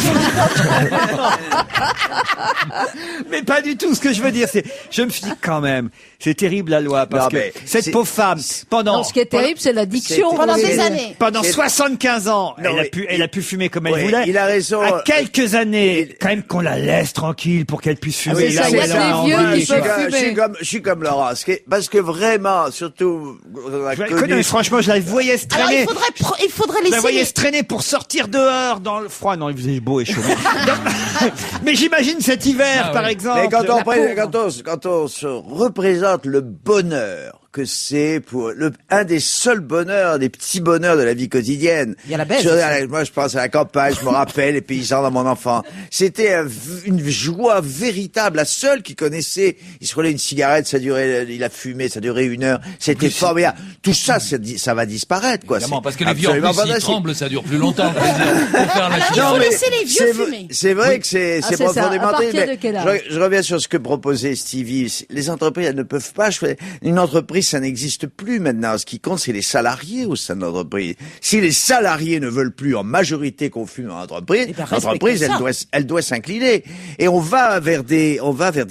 S1: mais pas du tout. Ce que je veux dire, c'est, je me suis dit quand même, c'est terrible la loi parce
S2: Non,
S1: que
S2: mais
S1: cette
S2: c'est-
S1: pauvre femme pendant
S4: Non, ce qui est terrible, c'est l'addiction.
S2: c'est-
S3: Pendant
S2: c'est-
S3: des années.
S1: pendant
S2: C'est-
S1: 75 ans,
S2: Non, mais
S1: elle a pu fumer comme elle
S2: oui,
S1: voulait.
S2: il a raison.
S1: À quelques années, quand même qu'on la laisse tranquille pour qu'elle puisse fumer.
S4: c'est ça, il y a
S1: où elle en
S4: des vieux
S1: envie.
S4: qui
S2: je suis
S4: peuvent
S2: comme-
S4: fumer.
S2: je suis comme Laurent, parce que vraiment, surtout, on a
S1: Je la
S2: connu-
S1: connais, mais franchement, je la voyais se
S3: Alors,
S1: traîner.
S3: il faudrait
S1: Je la
S3: laisser
S1: voyais
S3: les...
S1: se traîner pour sortir dehors dans le froid. Non, il faisait beau et chaud. Mais j'imagine cet hiver,
S5: Ah
S1: par
S5: oui.
S1: exemple.
S2: Mais quand
S3: pauvre.
S2: quand on se représente le bonheur que c'est pour un des seuls bonheurs, des petits bonheurs de la vie quotidienne.
S3: Il y a la baisse
S2: Moi, je pense à la campagne, je me rappelle les paysans dans mon enfant. C'était une joie véritable. La seule qui connaissait, il se roulait une cigarette, ça durait, il a fumé, ça durait 1 heure. C'était formidable. Tout ça, ça va disparaître, quoi.
S5: Évidemment,
S2: C'est
S5: parce que les vieux, en
S2: absolument
S5: plus, s'ils
S2: fantastique.
S5: tremblent, ça dure plus longtemps. le plaisir. Pour faire la
S3: Alors, il
S5: chicha.
S3: faut
S2: mais
S3: laisser les vieux
S2: c'est
S3: fumer.
S2: C'est vrai que c'est
S4: Ah, c'est ça.
S2: profondément
S4: À partir
S2: triste,
S4: de quel
S2: mais
S4: âge
S2: je reviens sur ce que proposait Stevie. Les entreprises, elles ne peuvent pas choisir. Une entreprise, ça n'existe plus maintenant. Ce qui compte, c'est les salariés au sein de l'entreprise. Si les salariés ne veulent plus en majorité qu'on fume dans l'entreprise,
S3: Eh ben,
S2: l'entreprise,
S3: respectez ça.
S2: elle doit s'incliner. Et on va vers des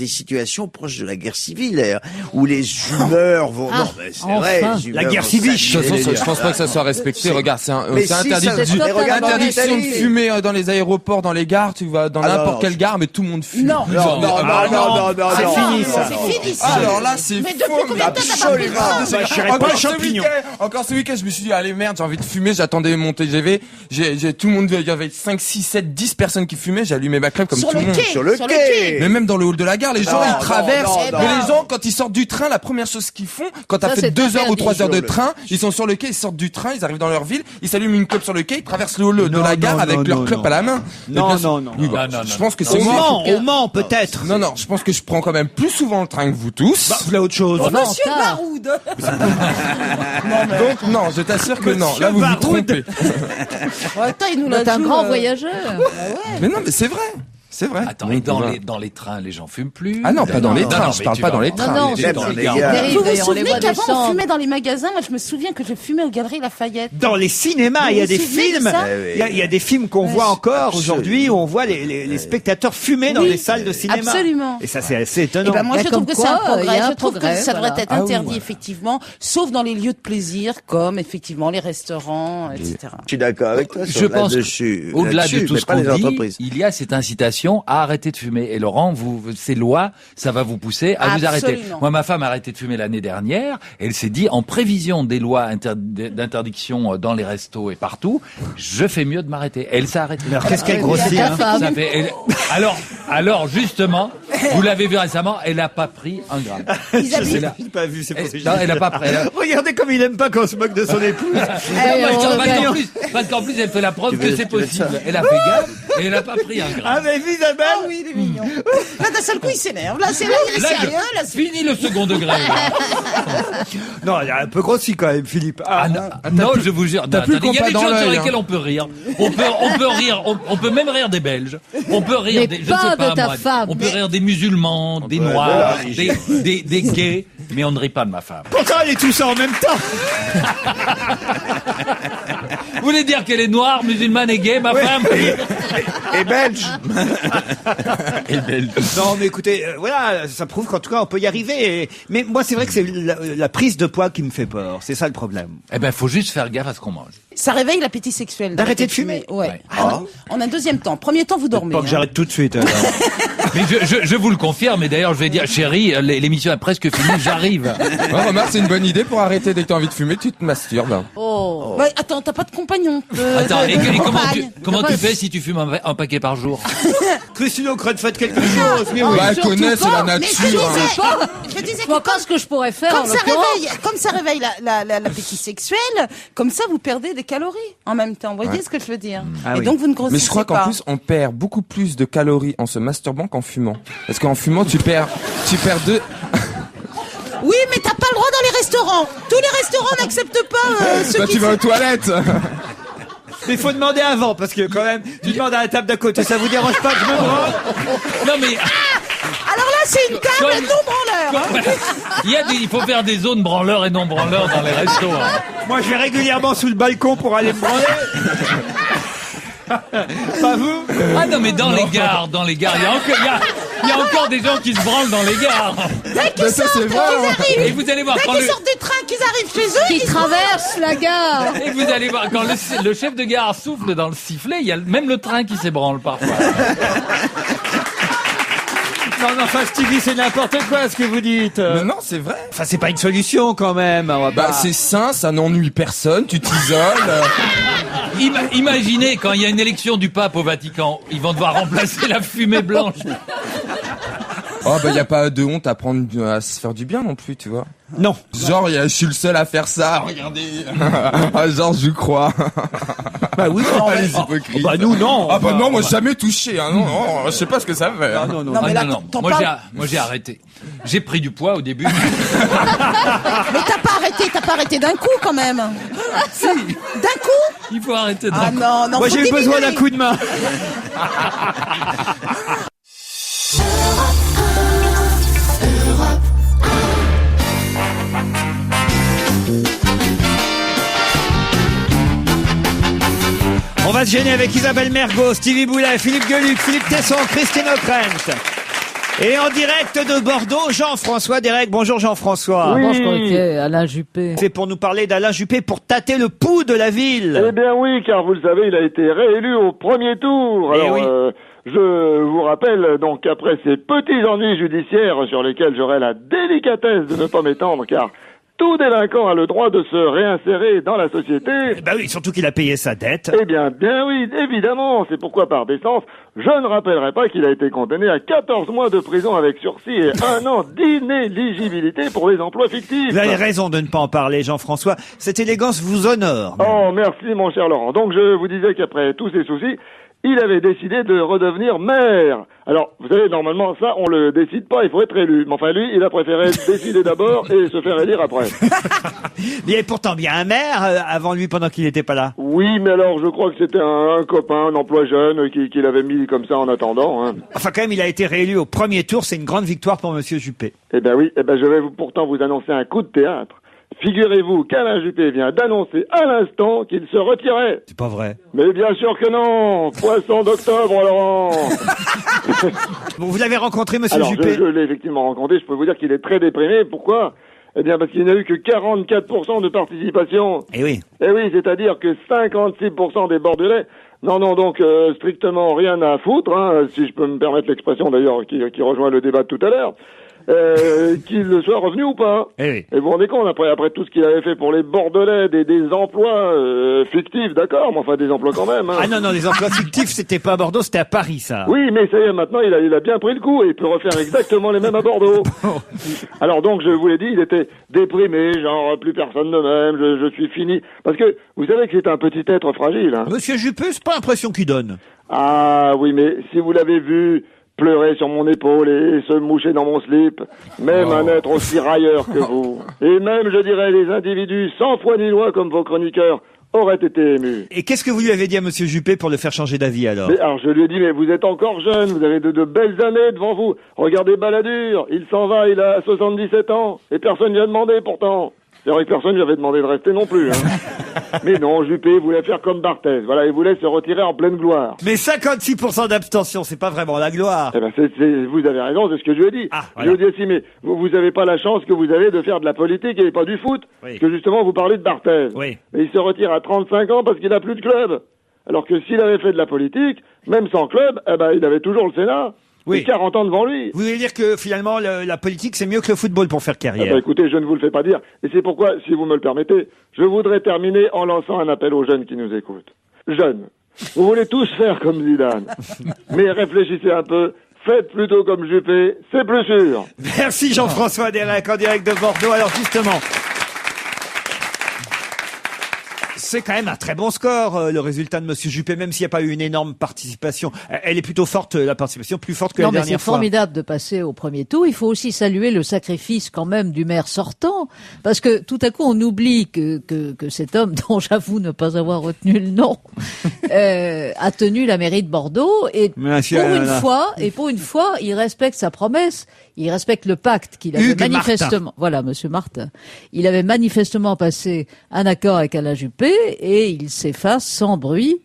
S2: situations proches de la guerre civile, d'ailleurs, où les humeurs vont,
S4: Ah,
S2: non, mais c'est
S4: enfin.
S2: vrai, les
S1: La
S2: humeurs
S1: guerre
S2: vont
S1: civile,
S6: De toute façon,
S2: s'annuler.
S6: je pense pas que ça soit respecté. Regarde, c'est
S2: Mais
S6: c'est
S2: si,
S6: interdit.
S2: ça-
S4: C'est
S2: mais regarde en
S6: Interdiction de
S2: Italie.
S6: fumer dans les aéroports, dans les gares. Tu vas dans
S2: Alors,
S6: n'importe quelle gare, mais tout le monde fume.
S3: Non.
S2: Non, non,
S1: Ah,
S2: non, non,
S1: c'est
S2: non,
S1: fini,
S2: non,
S1: ça.
S2: non,
S3: C'est fini, ça.
S6: Alors là, c'est
S3: Mais
S6: faux.
S3: depuis combien de temps t'as pas pris
S2: Absolument.
S3: ça
S1: Bah, je dirais pas un champignon.
S6: Encore ce week-end, je me suis dit, allez merde, j'ai envie de fumer, j'attendais mon TGV, j'ai tout le monde, il y avait 5, 6, 7, 10 personnes qui fumaient, j'ai allumé ma clope comme
S3: Sur
S6: tout
S3: le
S6: le monde.
S3: quai.
S2: Sur le quai.
S6: Mais même dans le hall de la gare, les gens,
S2: Non,
S6: ils
S2: non,
S6: traversent.
S2: non,
S6: Mais
S2: non.
S6: les gens, quand ils sortent du train, la première chose qu'ils font, quand t'as
S4: Ça,
S6: fait
S4: c'est
S6: 2 heures ou
S4: interdit.
S6: 3 heures de
S2: Sur le-
S6: train, ils sont sur le quai, ils sortent du train, ils arrivent dans leur ville, ils s'allument une clope sur le quai, ils traversent le hall de
S1: Non,
S6: la gare
S1: non,
S6: avec
S1: non,
S6: leur
S1: non,
S6: clope
S1: non.
S6: à la main.
S1: Non,
S6: Et bien sûr-
S1: non, non.
S6: Oui, bah,
S5: Non, non,
S6: je pense que
S5: non.
S6: c'est
S1: Au
S6: moi.
S1: Mans, peut-être.
S6: Non, je pense que je prends quand même plus souvent le train que vous tous.
S1: Bah, voilà autre chose.
S3: Monsieur
S4: tard.
S3: Baroud.
S6: Donc, non, je t'assure que non. Là, vous vous
S1: Baroud.
S6: trompez.
S3: Attends, il nous l'a
S4: T'es un
S3: dit,
S4: grand voyageur.
S6: Mais non, mais c'est vrai. C'est vrai.
S5: Attends,
S6: Donc,
S5: et dans
S6: on va-
S5: les trains, les gens fument plus.
S6: Ah non, pas dans les trains, je
S5: mais
S6: parle
S5: tu
S6: pas
S5: vas-
S6: dans les
S4: Non,
S6: trains.
S4: non,
S5: Mais
S4: c'est
S2: dans les
S4: terrible.
S2: gares.
S3: Vous vous
S4: D'ailleurs, on les
S3: souvenez
S4: voit
S3: qu'avant on
S4: descendre.
S3: fumait dans les magasins? Moi, je me souviens que je fumais aux Galeries Lafayette.
S1: Dans les cinémas, il y a
S3: Vous
S1: des
S3: vous souvenez de
S1: films.
S3: ça
S1: Il y a des films qu'on voit encore
S2: absolument.
S1: aujourd'hui où on voit les spectateurs fumer dans
S3: Oui,
S1: les salles de cinéma.
S3: absolument.
S1: Et ça, c'est assez
S3: Eh
S1: étonnant.
S3: ben moi,
S4: Mais
S3: je trouve
S4: comme
S3: que c'est un
S4: quoi, il y
S3: progrès.
S4: a un
S3: Je trouve
S4: progrès,
S3: que ça devrait
S4: voilà.
S3: être
S6: Ah oui,
S3: interdit,
S6: ouais.
S3: effectivement, sauf dans les lieux de plaisir, comme effectivement les restaurants, etc.
S2: Je suis d'accord avec toi.
S5: Je pense
S2: là-dessus,
S5: au-delà de
S2: là-dessus,
S5: tout
S2: mais
S5: ce
S2: pas
S5: qu'on
S2: les
S5: dit,
S2: entreprises.
S5: il y a cette incitation à arrêter de fumer. Et Laurent, ces lois, ça va vous pousser à vous arrêter.
S3: Absolument.
S5: Moi, ma femme a arrêté de fumer l'année dernière. Elle s'est dit, en prévision des lois d'interdiction dans les restos et partout, je fais mieux de m'arrêter. Elle s'est arrêtée.
S1: Alors, qu'est-ce qu'elle
S4: C'est
S1: grossit,
S4: ta
S1: hein.
S4: femme.
S5: Ça fait- alors, justement, Vous l'avez vu récemment, elle n'a pas pris un gramme.
S3: Isabelle,
S1: J'ai pas vu, c'est pour ça que je
S5: Non,
S1: dis.
S5: elle n'a pas pris.
S1: Regardez comme il aime pas qu'on se moque de son épouse.
S5: Parce qu'en plus, elle fait la preuve que c'est possible. Elle a fait gaffe et elle n'a pas pris un gramme.
S1: Ah, mais Isabelle!
S3: ah oui, il est mignon. Là, d'un seul coup, il s'énerve. Là, c'est là, il est
S5: Là,
S3: sérieux. Là, c'est...
S5: fini le second degré. là.
S1: Non, il a un peu grossi quand même, Philippe.
S5: Ah, non, je vous jure.
S6: t'as plus le
S5: Il y a
S6: compas
S5: des
S6: dans
S5: choses sur
S6: l'œil,
S5: lesquelles on peut rire. On peut rire. On peut même rire des Belges. On peut rire
S4: Mais
S5: des, je
S4: pas
S5: sais pas
S4: de ta
S5: moi,
S4: femme.
S5: on peut rire des musulmans, des noirs, des gays, mais on ne rit pas de ma femme.
S1: Pourtant, elle est tout ça en même temps.
S5: Vous voulez dire qu'elle est noire, musulmane et gay, ma femme?
S2: Et belge.
S1: Non, mais écoutez, voilà, ça prouve qu'en tout cas, on peut y arriver. Mais moi, c'est vrai que c'est la prise de poids qui me fait peur. C'est ça le problème.
S5: Eh ben, faut juste faire gaffe à ce qu'on mange.
S3: Ça réveille l'appétit sexuel.
S1: D'arrêter de fumer.
S3: Ouais.
S5: Ouais.
S3: Ah, en un deuxième temps. Premier temps, vous dormez.
S1: Pas que j'arrête tout de suite. alors.
S5: Mais je vous le confirme, et d'ailleurs, je vais dire, chérie, l'émission est presque finie, j'arrive.
S6: Ouais, remarque, c'est une bonne idée pour arrêter dès que t'as envie de fumer, tu te masturbes.
S4: Oh.
S3: Bah, attends, t'as pas de compagnon.
S5: Attends, et
S3: compagne.
S5: comment tu fais si tu fumes un paquet par jour?
S1: Christine O'Crane, faites quelque chose. Mais oui.
S6: Bah, elle
S4: surtout
S6: connaît, c'est
S4: pas,
S6: la
S3: Mais je
S6: nature.
S3: disais,
S6: hein.
S3: je disais
S4: Je vois
S3: que
S4: pas ce que je pourrais faire. en l'occurrence.
S3: comme ça réveille l'appétit sexuel, comme ça vous perdez des calories en même temps. Vous voyez ce que je veux dire?
S1: Ah
S3: Et
S1: oui.
S3: donc vous ne grossissez
S6: Mais je crois qu'en
S3: pas.
S6: plus, on perd beaucoup plus de calories en se masturbant qu'en fumant. Parce qu'en fumant, tu perds deux.
S3: Oui, mais t'as pas le droit dans les restaurants. Tous les restaurants n'acceptent pas ceux
S6: Bah,
S3: qui
S6: tu vas aux toilettes.
S1: Mais il faut demander avant, parce que quand même, tu demandes à la table d'à côté, ça vous dérange pas que je me branle?
S5: Non, mais
S3: Alors là, c'est une table
S5: Comme-
S3: non branleur.
S5: il faut faire des zones branleurs et non branleurs dans les restos. hein.
S1: Moi, je vais régulièrement sous le balcon pour aller me branler. Pas vous?
S5: Ah non, mais dans les gares, il y a encore des gens qui se branlent dans les gares.
S3: Dès qu'ils
S6: Mais ça,
S3: sortent,
S6: c'est
S3: qu'ils
S6: vrai, hein.
S3: arrivent.
S5: Et vous allez voir
S3: Dès
S5: quand
S3: qu'ils
S5: le,
S3: sortent du train, qu'ils arrivent chez eux,
S4: Qui traverse la gare.
S5: et vous allez voir quand le chef de gare souffle dans le sifflet, il y a même le train qui s'ébranle parfois.
S1: Non, non, enfin, Stevie, c'est n'importe quoi ce que vous dites.
S6: Mais non, c'est vrai.
S1: Enfin, c'est pas une solution quand même. On va
S6: Bah,
S1: pas-
S6: c'est sain, ça n'ennuie personne, tu t'isoles.
S5: Imaginez quand il y a une élection du pape au Vatican, ils vont devoir remplacer la fumée blanche.
S6: Oh, bah, y a pas de honte à à se faire du bien non plus, tu vois.
S1: Non.
S6: Genre, je suis le seul à faire ça, regardez. Genre, je crois.
S1: Bah oui, non.
S6: Les hypocrites.
S1: Bah nous, non.
S6: Ah bah non, moi jamais touché, hein. Non, non, je sais pas ce que ça fait.
S1: Ah, non, non.
S3: Non, mais là,
S5: non.
S3: t'en
S5: Moi,
S3: parles.
S5: j'ai arrêté. J'ai pris du poids au début.
S3: Mais t'as pas arrêté d'un coup quand même.
S5: Si,
S3: D'un coup?
S5: il faut arrêter de
S3: Ah non, non.
S1: Moi,
S3: faut
S1: j'ai eu besoin
S3: diminuer.
S1: d'un coup de main. On va se gêner avec Isabelle Mergo, Stevie Boulet, Philippe Gueluc, Philippe Tesson, Christine O'Krent. Et en direct de Bordeaux, Jean-François Derek. Bonjour Jean-François.
S4: Moi, je croyais qu'il y avait Alain Juppé.
S1: C'est pour nous parler d'Alain Juppé pour tâter le pouls de la ville.
S8: Eh bien oui, car vous le savez, il a été réélu au premier tour.
S1: Eh
S8: Alors,
S1: oui.
S8: je vous rappelle, donc après ces petits ennuis judiciaires sur lesquels j'aurai la délicatesse de ne pas m'étendre, car tout délinquant a le droit de se réinsérer dans la société.
S1: Bah oui, surtout qu'il a payé sa dette.
S8: Eh bien oui, évidemment, c'est pourquoi par décence, je ne rappellerai pas qu'il a été condamné à 14 mois de prison avec sursis et 1 an d'inéligibilité pour les emplois fictifs.
S1: Vous avez raison de ne pas en parler, Jean-François. Cette élégance vous honore.
S8: Oh, merci mon cher Laurent. Donc je vous disais qu'après tous ces soucis, il avait décidé de redevenir maire. Alors, vous savez, normalement, ça, on le décide pas, il faut être élu. Mais enfin, lui, il a préféré décider d'abord et se faire élire après.
S1: Il y avait pourtant bien un maire avant lui pendant qu'il n'était pas là.
S8: Oui, mais alors, je crois que c'était un copain, un emploi jeune, qui l'avait mis comme ça en attendant. Hein.
S1: Enfin, quand même, il a été réélu au premier tour. C'est une grande victoire pour Monsieur Juppé.
S8: Eh ben oui, je vais pourtant vous annoncer un coup de théâtre. Figurez-vous qu'Alain Juppé vient d'annoncer à l'instant qu'il se retirait.
S1: C'est pas vrai.
S8: Mais bien sûr que non. Poisson d'octobre, Laurent.
S1: Bon, vous l'avez rencontré, Monsieur
S8: Alors,
S1: Juppé.
S8: je l'ai effectivement rencontré. Je peux vous dire qu'il est très déprimé. Pourquoi? Eh bien, parce qu'il n'a eu que 44% de participation.
S1: Eh oui.
S8: Eh oui, c'est-à-dire que 56% des Bordelais n'en ont donc strictement rien à foutre, hein, si je peux me permettre l'expression d'ailleurs qui rejoint le débat de tout à l'heure. qu'il soit revenu ou pas.
S1: Eh oui.
S8: Et vous vous rendez compte, après tout ce qu'il avait fait pour les Bordelais, des emplois fictifs, d'accord, mais enfin des emplois quand même. Hein.
S1: Ah non, les emplois fictifs, c'était pas à Bordeaux, c'était à Paris, ça.
S8: Oui, mais ça y est, maintenant, il a bien pris le coup et il peut refaire exactement les mêmes à Bordeaux. Alors donc, je vous l'ai dit, il était déprimé, genre, plus personne ne m'aime, je suis fini. Parce que, vous savez que c'est un petit être fragile. Hein.
S1: Monsieur Juppé, c'est pas l'impression qu'il donne.
S8: Ah oui, mais si vous l'avez vu pleurer sur mon épaule et se moucher dans mon slip, même un être aussi railleur que vous, et même, je dirais, les individus sans foi ni loi comme vos chroniqueurs, auraient été émus.
S1: Et qu'est-ce que vous lui avez dit à monsieur Juppé pour le faire changer d'avis, alors?
S8: Mais alors, je lui ai dit, mais vous êtes encore jeune, vous avez de belles années devant vous. Regardez Balladur, il s'en va, il a 77 ans, et personne ne lui a demandé pourtant. C'est vrai que personne ne lui avait demandé de rester non plus. Hein. Mais non, Juppé voulait faire comme Barthez. Voilà, il voulait se retirer en pleine gloire.
S1: Mais 56% d'abstention, c'est pas vraiment la gloire.
S8: Eh ben, vous avez raison, c'est ce que je lui ai dit.
S1: Ah, voilà.
S8: Je lui ai dit aussi, mais vous avez pas la chance que vous avez de faire de la politique et pas du foot.
S1: Oui.
S8: Parce que justement, vous parlez de Barthez.
S1: Oui.
S8: Et il se retire à 35 ans parce qu'il n'a plus de club. Alors que s'il avait fait de la politique, même sans club, eh ben, il avait toujours le Sénat.
S1: Oui.
S8: Et 40 ans devant lui.
S1: Vous voulez dire que finalement la politique c'est mieux que le football pour faire
S8: Ah
S1: carrière?
S8: bah écoutez, je ne vous le fais pas dire. Et c'est pourquoi, si vous me le permettez, je voudrais terminer en lançant un appel aux jeunes qui nous écoutent. Jeunes, vous voulez tous faire comme Zidane. Mais réfléchissez un peu. Faites plutôt comme Juppé, c'est plus sûr.
S1: Merci Jean-François Derek en direct de Bordeaux. Alors justement, c'est quand même un très bon score, le résultat de monsieur Juppé, même s'il n'y a pas eu une énorme participation. Elle est plutôt forte, la participation, plus forte que la
S4: Non, mais
S1: dernière
S4: c'est
S1: fois.
S4: formidable de passer au premier tour. Il faut aussi saluer le sacrifice quand même du maire sortant, parce que tout à coup on oublie que cet homme, dont j'avoue ne pas avoir retenu le nom, a tenu la mairie de Bordeaux et
S1: Monsieur,
S4: pour une fois, il respecte sa promesse. Il respecte le pacte qu'il avait
S1: Hugues
S4: manifestement.
S1: Martin.
S4: Voilà, monsieur Martin. Il avait manifestement passé un accord avec Alain Juppé et il s'efface sans bruit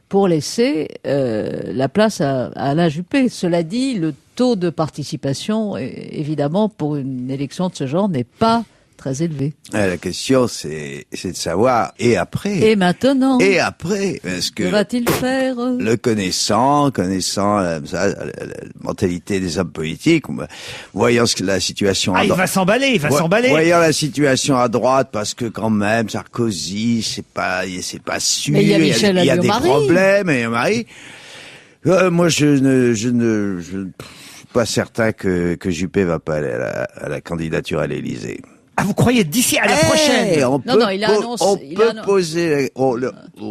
S4: pour laisser la place à Alain Juppé. Cela dit, le taux de participation, évidemment, pour une élection de ce genre, n'est pas très élevé.
S2: La question, c'est de savoir, et après?
S4: Et maintenant?
S2: Et après? Parce que
S4: que va-t-il faire?
S2: le connaissant la mentalité des hommes politiques, voyant la situation
S1: il va s'emballer,
S2: voyant la situation à droite, parce que quand même, Sarkozy, c'est pas sûr,
S4: Mais il y a Michel
S2: il y a des
S4: Alliot-Marie.
S2: problèmes, et Marie. Moi, je ne suis pas certain que Juppé va pas aller à la candidature à l'Élysée.
S1: Ah, vous croyez d'ici à la prochaine?
S4: Il a annoncé.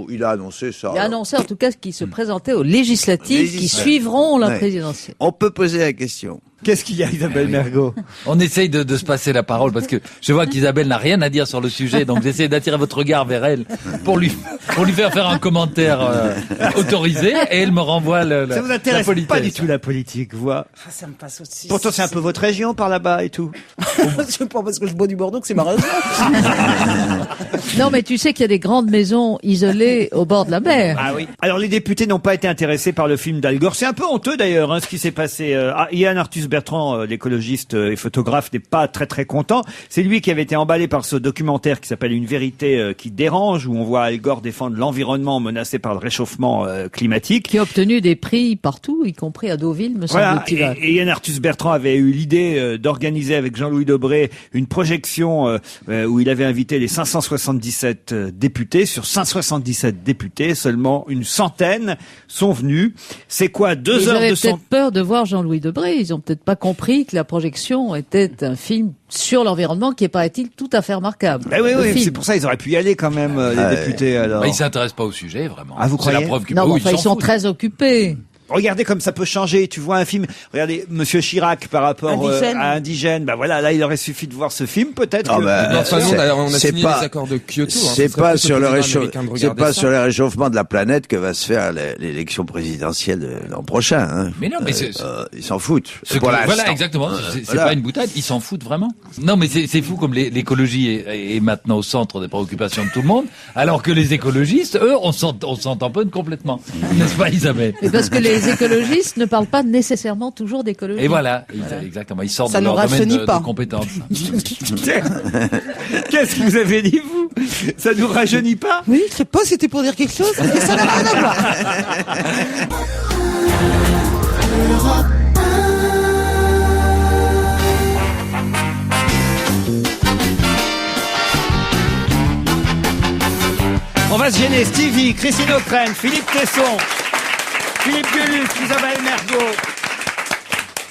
S2: Il a annoncé ça.
S4: Il a annoncé en tout cas qu'il se présentait aux législatives qui suivront la présidentielle.
S2: On peut poser la question.
S1: Qu'est-ce qu'il y a, Isabelle Mergo?
S5: On essaye de se passer la parole parce que je vois qu'Isabelle n'a rien à dire sur le sujet, donc j'essaie d'attirer votre regard vers elle pour lui faire un commentaire autorisé et elle me renvoie
S1: Ça vous intéresse
S5: la
S1: pas du tout la politique, vous?
S3: Ça me passe aussi.
S1: Pourtant c'est un peu votre région par là-bas et tout.
S3: C'est pas parce que je bois du Bordeaux que c'est ma raison.
S4: Non, mais tu sais qu'il y a des grandes maisons isolées au bord de la mer.
S1: Ah oui. Alors les députés n'ont pas été intéressés par le film d'Al Gore. C'est un peu honteux d'ailleurs, ce qui s'est passé. Yann Arthus Bertrand, l'écologiste et photographe, n'est pas très très content. C'est lui qui avait été emballé par ce documentaire qui s'appelle Une vérité qui dérange, où on voit Al Gore défendre l'environnement menacé par le réchauffement climatique.
S4: Qui a obtenu des prix partout, y compris à Deauville, me
S1: Voilà.
S4: semble-t-il.
S1: Et Yann Arthus Bertrand avait eu l'idée d'organiser avec Jean-Louis Debré une projection où il avait invité les 577 députés. Sur 577 députés, seulement une centaine sont venus. C'est quoi, 2
S4: Ils
S1: heures
S4: avaient
S1: de son...
S4: peut-être peur de voir Jean-Louis Debré. Ils ont peut-être pas compris que la projection était un film sur l'environnement qui est, paraît-il, tout à fait remarquable.
S1: Ben oui,
S4: Le film.
S1: c'est pour ça ils auraient pu y aller quand même, les députés. Alors.
S5: Ils s'intéressent pas au sujet, vraiment.
S1: Ah, vous
S5: C'est la
S1: croyez?
S5: preuve que
S4: Non, mais
S5: oui,
S4: enfin, ils sont
S5: foutent.
S4: très occupés.
S1: Regardez comme ça peut changer. Tu vois un film, regardez Monsieur Chirac par rapport
S3: Indigène.
S1: à Indigène. Ben voilà, là il aurait suffi de voir ce film peut-être.
S2: Ah
S1: que-
S2: bah,
S6: Enfin, nous, on a
S2: c'est
S6: signé
S2: pas-
S6: les accords de Kyoto.
S2: C'est pas sur le réchauffement de la planète que va se faire l'élection présidentielle de l'an prochain. Hein.
S5: Mais non, mais c'est-
S2: ils s'en foutent.
S5: Ce
S2: Pour
S5: que-
S2: l'instant.
S5: voilà, exactement. C'est
S2: voilà.
S5: pas une boutade. Ils s'en foutent vraiment. Non, mais c'est fou comme l'écologie est maintenant au centre des préoccupations de tout le monde, alors que les écologistes, eux, on s'en tamponne complètement. N'est-ce pas, Isabelle?
S4: Mais parce que les écologistes ne parlent pas nécessairement toujours d'écologie.
S5: Et voilà, exactement. Ils sortent
S3: Ça
S5: de
S3: ne
S5: leur domaine
S3: rajeunit
S5: de
S3: pas.
S5: compétences.
S1: Qu'est-ce que vous avez dit vous? Ça nous rajeunit pas?
S3: Oui, je sais pas, c'était pour dire quelque chose, mais ça n'a rien à voir.
S1: va se gêner. Stevie, Christine O'Krent, Philippe Tesson, Philippe Gueluc, Isabelle Mergo.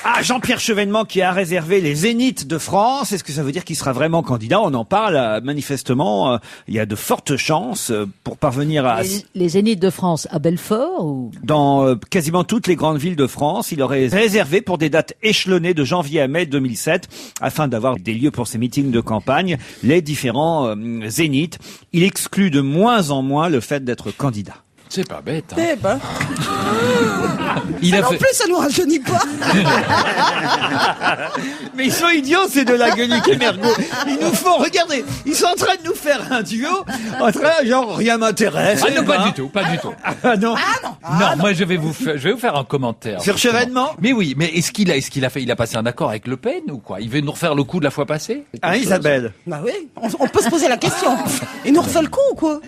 S1: Ah, Jean-Pierre Chevènement qui a réservé les Zéniths de France. Est-ce que ça veut dire qu'il sera vraiment candidat? On en parle manifestement. Il y a de fortes chances pour parvenir à...
S4: Les Zéniths de France à Belfort ou...
S1: Dans quasiment toutes les grandes villes de France, il aurait réservé pour des dates échelonnées de janvier à mai 2007 afin d'avoir des lieux pour ses meetings de campagne, les différents Zéniths. Il exclut de moins en moins le fait d'être candidat.
S5: C'est pas bête.
S3: Eh ben.
S5: Il a
S3: En
S5: fait...
S3: plus, ça nous rajeunit pas.
S1: Mais ils sont idiots, ces deux-là, Gueluc et Mergo. Ils nous font, regardez, ils sont en train de nous faire un duo, en train, genre, rien m'intéresse.
S5: Ah non, pas du tout, pas du tout.
S1: Ah non.
S5: Non, moi je vais vous faire un commentaire.
S1: Sur Chevènement?
S5: Mais oui, mais est-ce qu'il a fait, il a passé un accord avec Le Pen ou quoi? Il veut nous refaire le coup de la fois passée?
S1: Hein, Isabelle?
S3: Bah oui, on peut se poser la question. Il nous refait le coup ou quoi?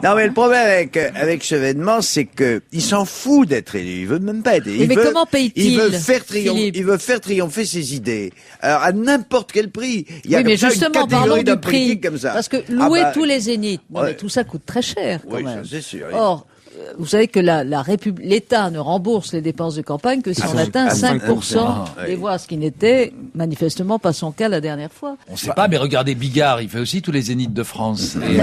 S2: Non, mais le problème avec Chevènement, c'est que il s'en fout d'être élu. Il veut même pas être élu.
S4: Mais comment paye-t-il,
S2: il veut faire
S4: Philippe
S2: triompher ses idées. Alors, à n'importe quel prix. Il y a
S4: Oui, mais
S2: comme ça une
S4: justement,
S2: catégorie
S4: parlons du
S2: d'hommes
S4: prix.
S2: politiques comme ça.
S4: Parce que louer tous les Zéniths, non,
S2: Ouais.
S4: mais tout ça coûte très cher quand
S2: Oui,
S4: même.
S2: ça, c'est sûr.
S4: Or, vous savez que l'État ne rembourse les dépenses de campagne que si on atteint 5% des voix, ce qui n'était manifestement pas son cas la dernière fois.
S5: On sait pas, mais regardez Bigard, il fait aussi tous les Zéniths de France. Et,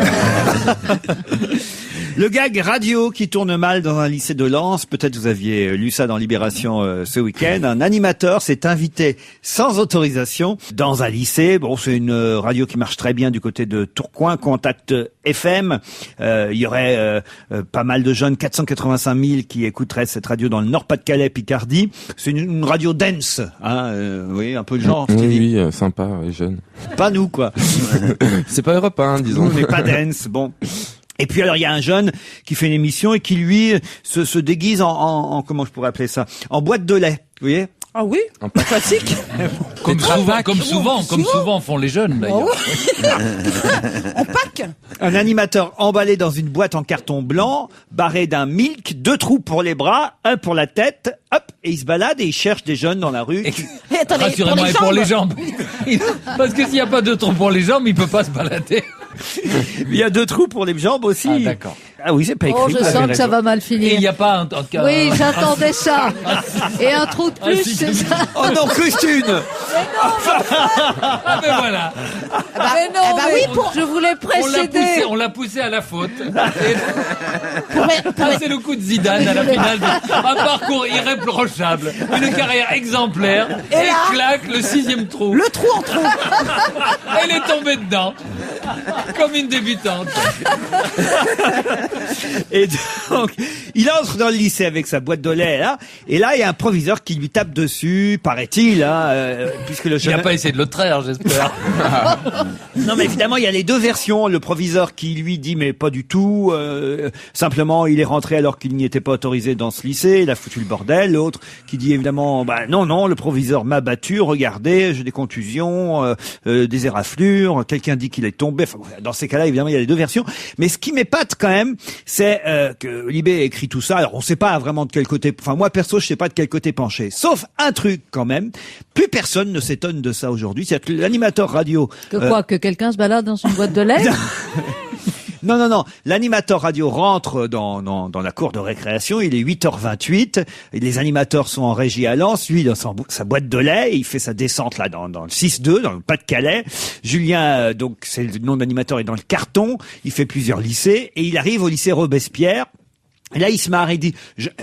S1: Le gag radio qui tourne mal dans un lycée de Lens, peut-être vous aviez lu ça dans Libération ce week-end, un animateur s'est invité sans autorisation dans un lycée. Bon, c'est une radio qui marche très bien du côté de Tourcoing, Contact FM. Il y aurait pas mal de jeunes, 485 000 qui écouteraient cette radio dans le Nord-Pas-de-Calais, Picardie. C'est une radio dance, hein, oui, un peu le genre.
S6: Oui, sympa et jeune.
S1: Pas nous, quoi.
S6: C'est pas Europe 1, disons.
S1: Nous, on n'est pas dance, bon. Et puis alors il y a un jeune qui fait une émission et qui lui se déguise en comment je pourrais appeler ça, en boîte de lait, vous voyez?
S3: Ah oui, classique.
S5: comme souvent font les jeunes d'ailleurs.
S3: On pack.
S1: Un animateur emballé dans une boîte en carton blanc, barré d'un milk, 2 trous pour les bras, 1 pour la tête, hop, et il se balade et il cherche des jeunes dans la rue.
S3: Et attendez,
S5: Rassurez-moi, et pour les jambes. Parce que s'il n'y a pas de trou pour les jambes, il peut pas se balader.
S1: Il y a 2 trous pour les jambes aussi.
S5: Ah, d'accord.
S1: Ah oui, c'est pas écrit.
S4: Oh, je sens que ça va mal finir.
S5: Et il n'y a pas un
S4: Oui, j'attendais ça. Et un trou de plus, c'est ça.
S1: Oh non, Christine!
S5: Ah ben voilà.
S4: Mais non, mais
S3: oui,
S4: je voulais précéder.
S5: On l'a poussé à la faute.
S3: Pour
S5: C'est le coup de Zidane à la finale. Un parcours irréprochable, une carrière exemplaire.
S3: Et là,
S5: claque, le 6e trou.
S3: le trou en trou.
S5: Elle est tombée dedans, comme une débutante.
S1: Et donc, il entre dans le lycée avec sa boîte de lait, là. Et là, il y a un proviseur qui lui tape dessus, paraît-il, hein, puisque le
S5: Il n'a
S1: jeune...
S5: pas essayé de le traire, j'espère.
S1: Non, mais évidemment, il y a les 2 versions. Le proviseur qui lui dit, mais pas du tout. Simplement, il est rentré alors qu'il n'y était pas autorisé dans ce lycée. Il a foutu le bordel. L'autre qui dit évidemment, bah non, le proviseur m'a battu. Regardez, j'ai des contusions, des éraflures. Quelqu'un dit qu'il est tombé. Enfin, dans ces cas-là, évidemment, il y a les 2 versions. Mais ce qui m'épate quand même, c'est que Libé écrit tout ça. Alors, on sait pas vraiment de quel côté. Enfin, moi perso, je sais pas de quel côté pencher. Sauf un truc quand même. Plus personne ne s'étonne de ça aujourd'hui. C'est-à-dire que l'animateur radio.
S4: Que quelqu'un se balade dans une boîte de lait?
S1: Non. L'animateur radio rentre dans la cour de récréation. Il est 8h28. Et les animateurs sont en régie à Lens. Lui, dans sa boîte de lait, il fait sa descente là dans le 6-2, dans le Pas-de-Calais. Julien, donc c'est le nom d'animateur, est dans le carton. Il fait plusieurs lycées et il arrive au lycée Robespierre. Et là, il se marre, il dit,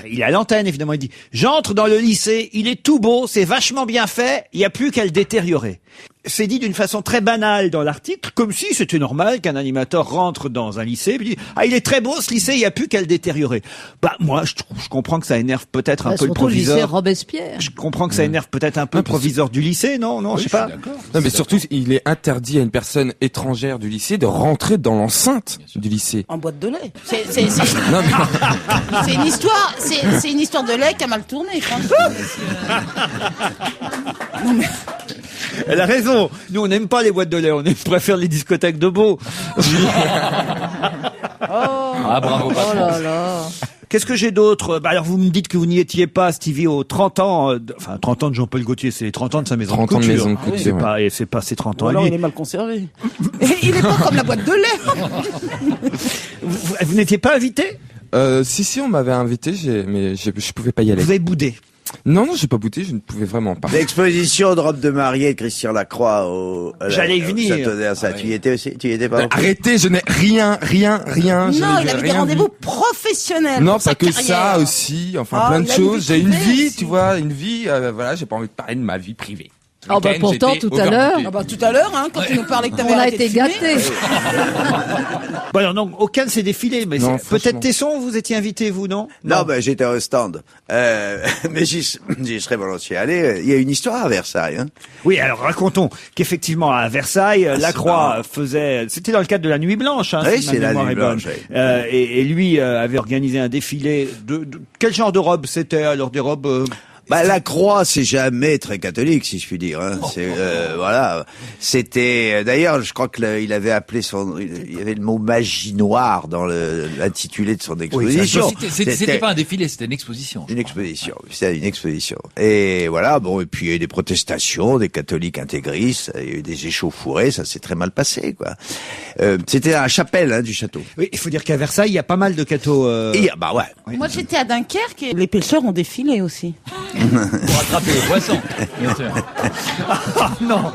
S1: il est à l'antenne, évidemment, il dit, j'entre dans le lycée, il est tout beau, c'est vachement bien fait, il n'y a plus qu'à le détériorer. C'est dit d'une façon très banale dans l'article, comme si c'était normal qu'un animateur rentre dans un lycée et dit, ah, il est très beau ce lycée, il n'y a plus qu'à le détériorer. Bah, moi, je comprends que ça énerve peut-être un peu le proviseur.
S4: Le lycée Robespierre.
S1: Je comprends que ça énerve peut-être un peu le proviseur du lycée, non, je sais pas.
S6: Non, mais surtout, il est interdit à une personne étrangère du lycée de rentrer dans l'enceinte du lycée.
S3: En boîte de lait.
S6: Non, mais...
S3: C'est une histoire, c'est une histoire de lait qui a mal tourné, franchement. Non mais...
S1: Elle a raison. Nous, on n'aime pas les boîtes de lait, on préfère les discothèques de beau.
S5: Ah, bravo.
S4: Oh là là.
S1: Qu'est-ce que j'ai d'autre? Alors vous me dites que vous n'y étiez pas, Stevie, aux 30 ans, 30 ans de Jean-Paul Gaultier, c'est les 30 ans de sa maison de
S6: 30 ans de
S1: couture.
S6: maison de couture,
S1: C'est
S6: ouais.
S1: pas, et c'est pas ses 30 ans
S3: Ou
S1: à
S3: alors
S1: lui.
S3: il est mal conservé. Et il est pas comme la boîte de lait.
S1: Vous n'étiez pas invité?
S6: Si, on m'avait invité, mais je pouvais pas y aller.
S1: Vous avez boudé.
S6: Non, j'ai pas bouté, je ne pouvais vraiment pas.
S2: L'exposition de robe de mariée de Christian Lacroix
S1: J'allais y venir.
S2: au Château d'Ersain. Tu y étais aussi? Tu y étais pas?
S6: Arrêtez, je n'ai rien. Je
S3: Non,
S6: n'ai
S3: il avait des
S6: rien
S3: rendez-vous
S6: vu.
S3: professionnels.
S6: Non,
S3: pour sa
S6: pas que
S3: carrière.
S6: ça aussi, enfin
S3: Ah,
S6: plein de
S3: il a une
S6: choses.
S3: vie
S6: J'ai une
S3: privée
S6: vie,
S3: aussi.
S6: tu vois, une vie, voilà, j'ai pas envie de parler de ma vie privée.
S4: Ah bah
S6: Week-end,
S4: pourtant,
S6: j'étais
S4: tout à l'heure,
S6: overbooké.
S3: Ah bah tout à l'heure, quand tu nous parlais que t'avais
S4: on a
S3: arrêté
S4: été
S3: de fumer.
S4: gâtés.
S1: Bon, alors non, aucun de ces défilés, mais
S6: Non,
S1: peut-être
S6: franchement.
S1: Tesson, vous étiez invité, vous, non?
S2: Non, ben, j'étais au stand. Mais j'y serais volontiers allé. Il y a une histoire à Versailles, hein.
S1: Oui, alors racontons qu'effectivement à Versailles, Lacroix faisait, c'était dans le cadre de la Nuit Blanche, hein,
S2: Oui,
S1: si ma
S2: c'est la
S1: mémoire
S2: Nuit
S1: est bonne.
S2: Blanche, oui.
S1: Et lui avait organisé un défilé de quel genre de robe c'était? Alors des robes
S2: Bah, la croix, c'est jamais très catholique, si je puis dire. Hein. C'est voilà. C'était d'ailleurs, je crois que il avait appelé il y avait le mot magie noire dans l'intitulé de son exposition.
S5: C'était pas un défilé, c'était une exposition.
S2: Une exposition, c'est une exposition. Et voilà, bon, et puis il y a eu des protestations, des catholiques intégristes, il y a eu des échauffourées, ça s'est très mal passé, quoi. C'était à la chapelle du château.
S1: Oui, il faut dire qu'à Versailles, il y a pas mal de cathos.
S2: Et, bah ouais.
S3: Moi j'étais à Dunkerque et les pêcheurs ont défilé aussi.
S5: Pour attraper les poissons, bien sûr.
S1: Ah non.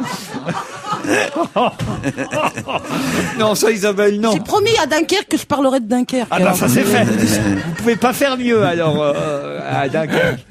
S1: Non, ça Isabelle, non.
S3: J'ai promis à Dunkerque que je parlerai de Dunkerque.
S1: Ah bah
S3: alors.
S1: ça c'est fait. Vous pouvez pas faire mieux alors à Dunkerque.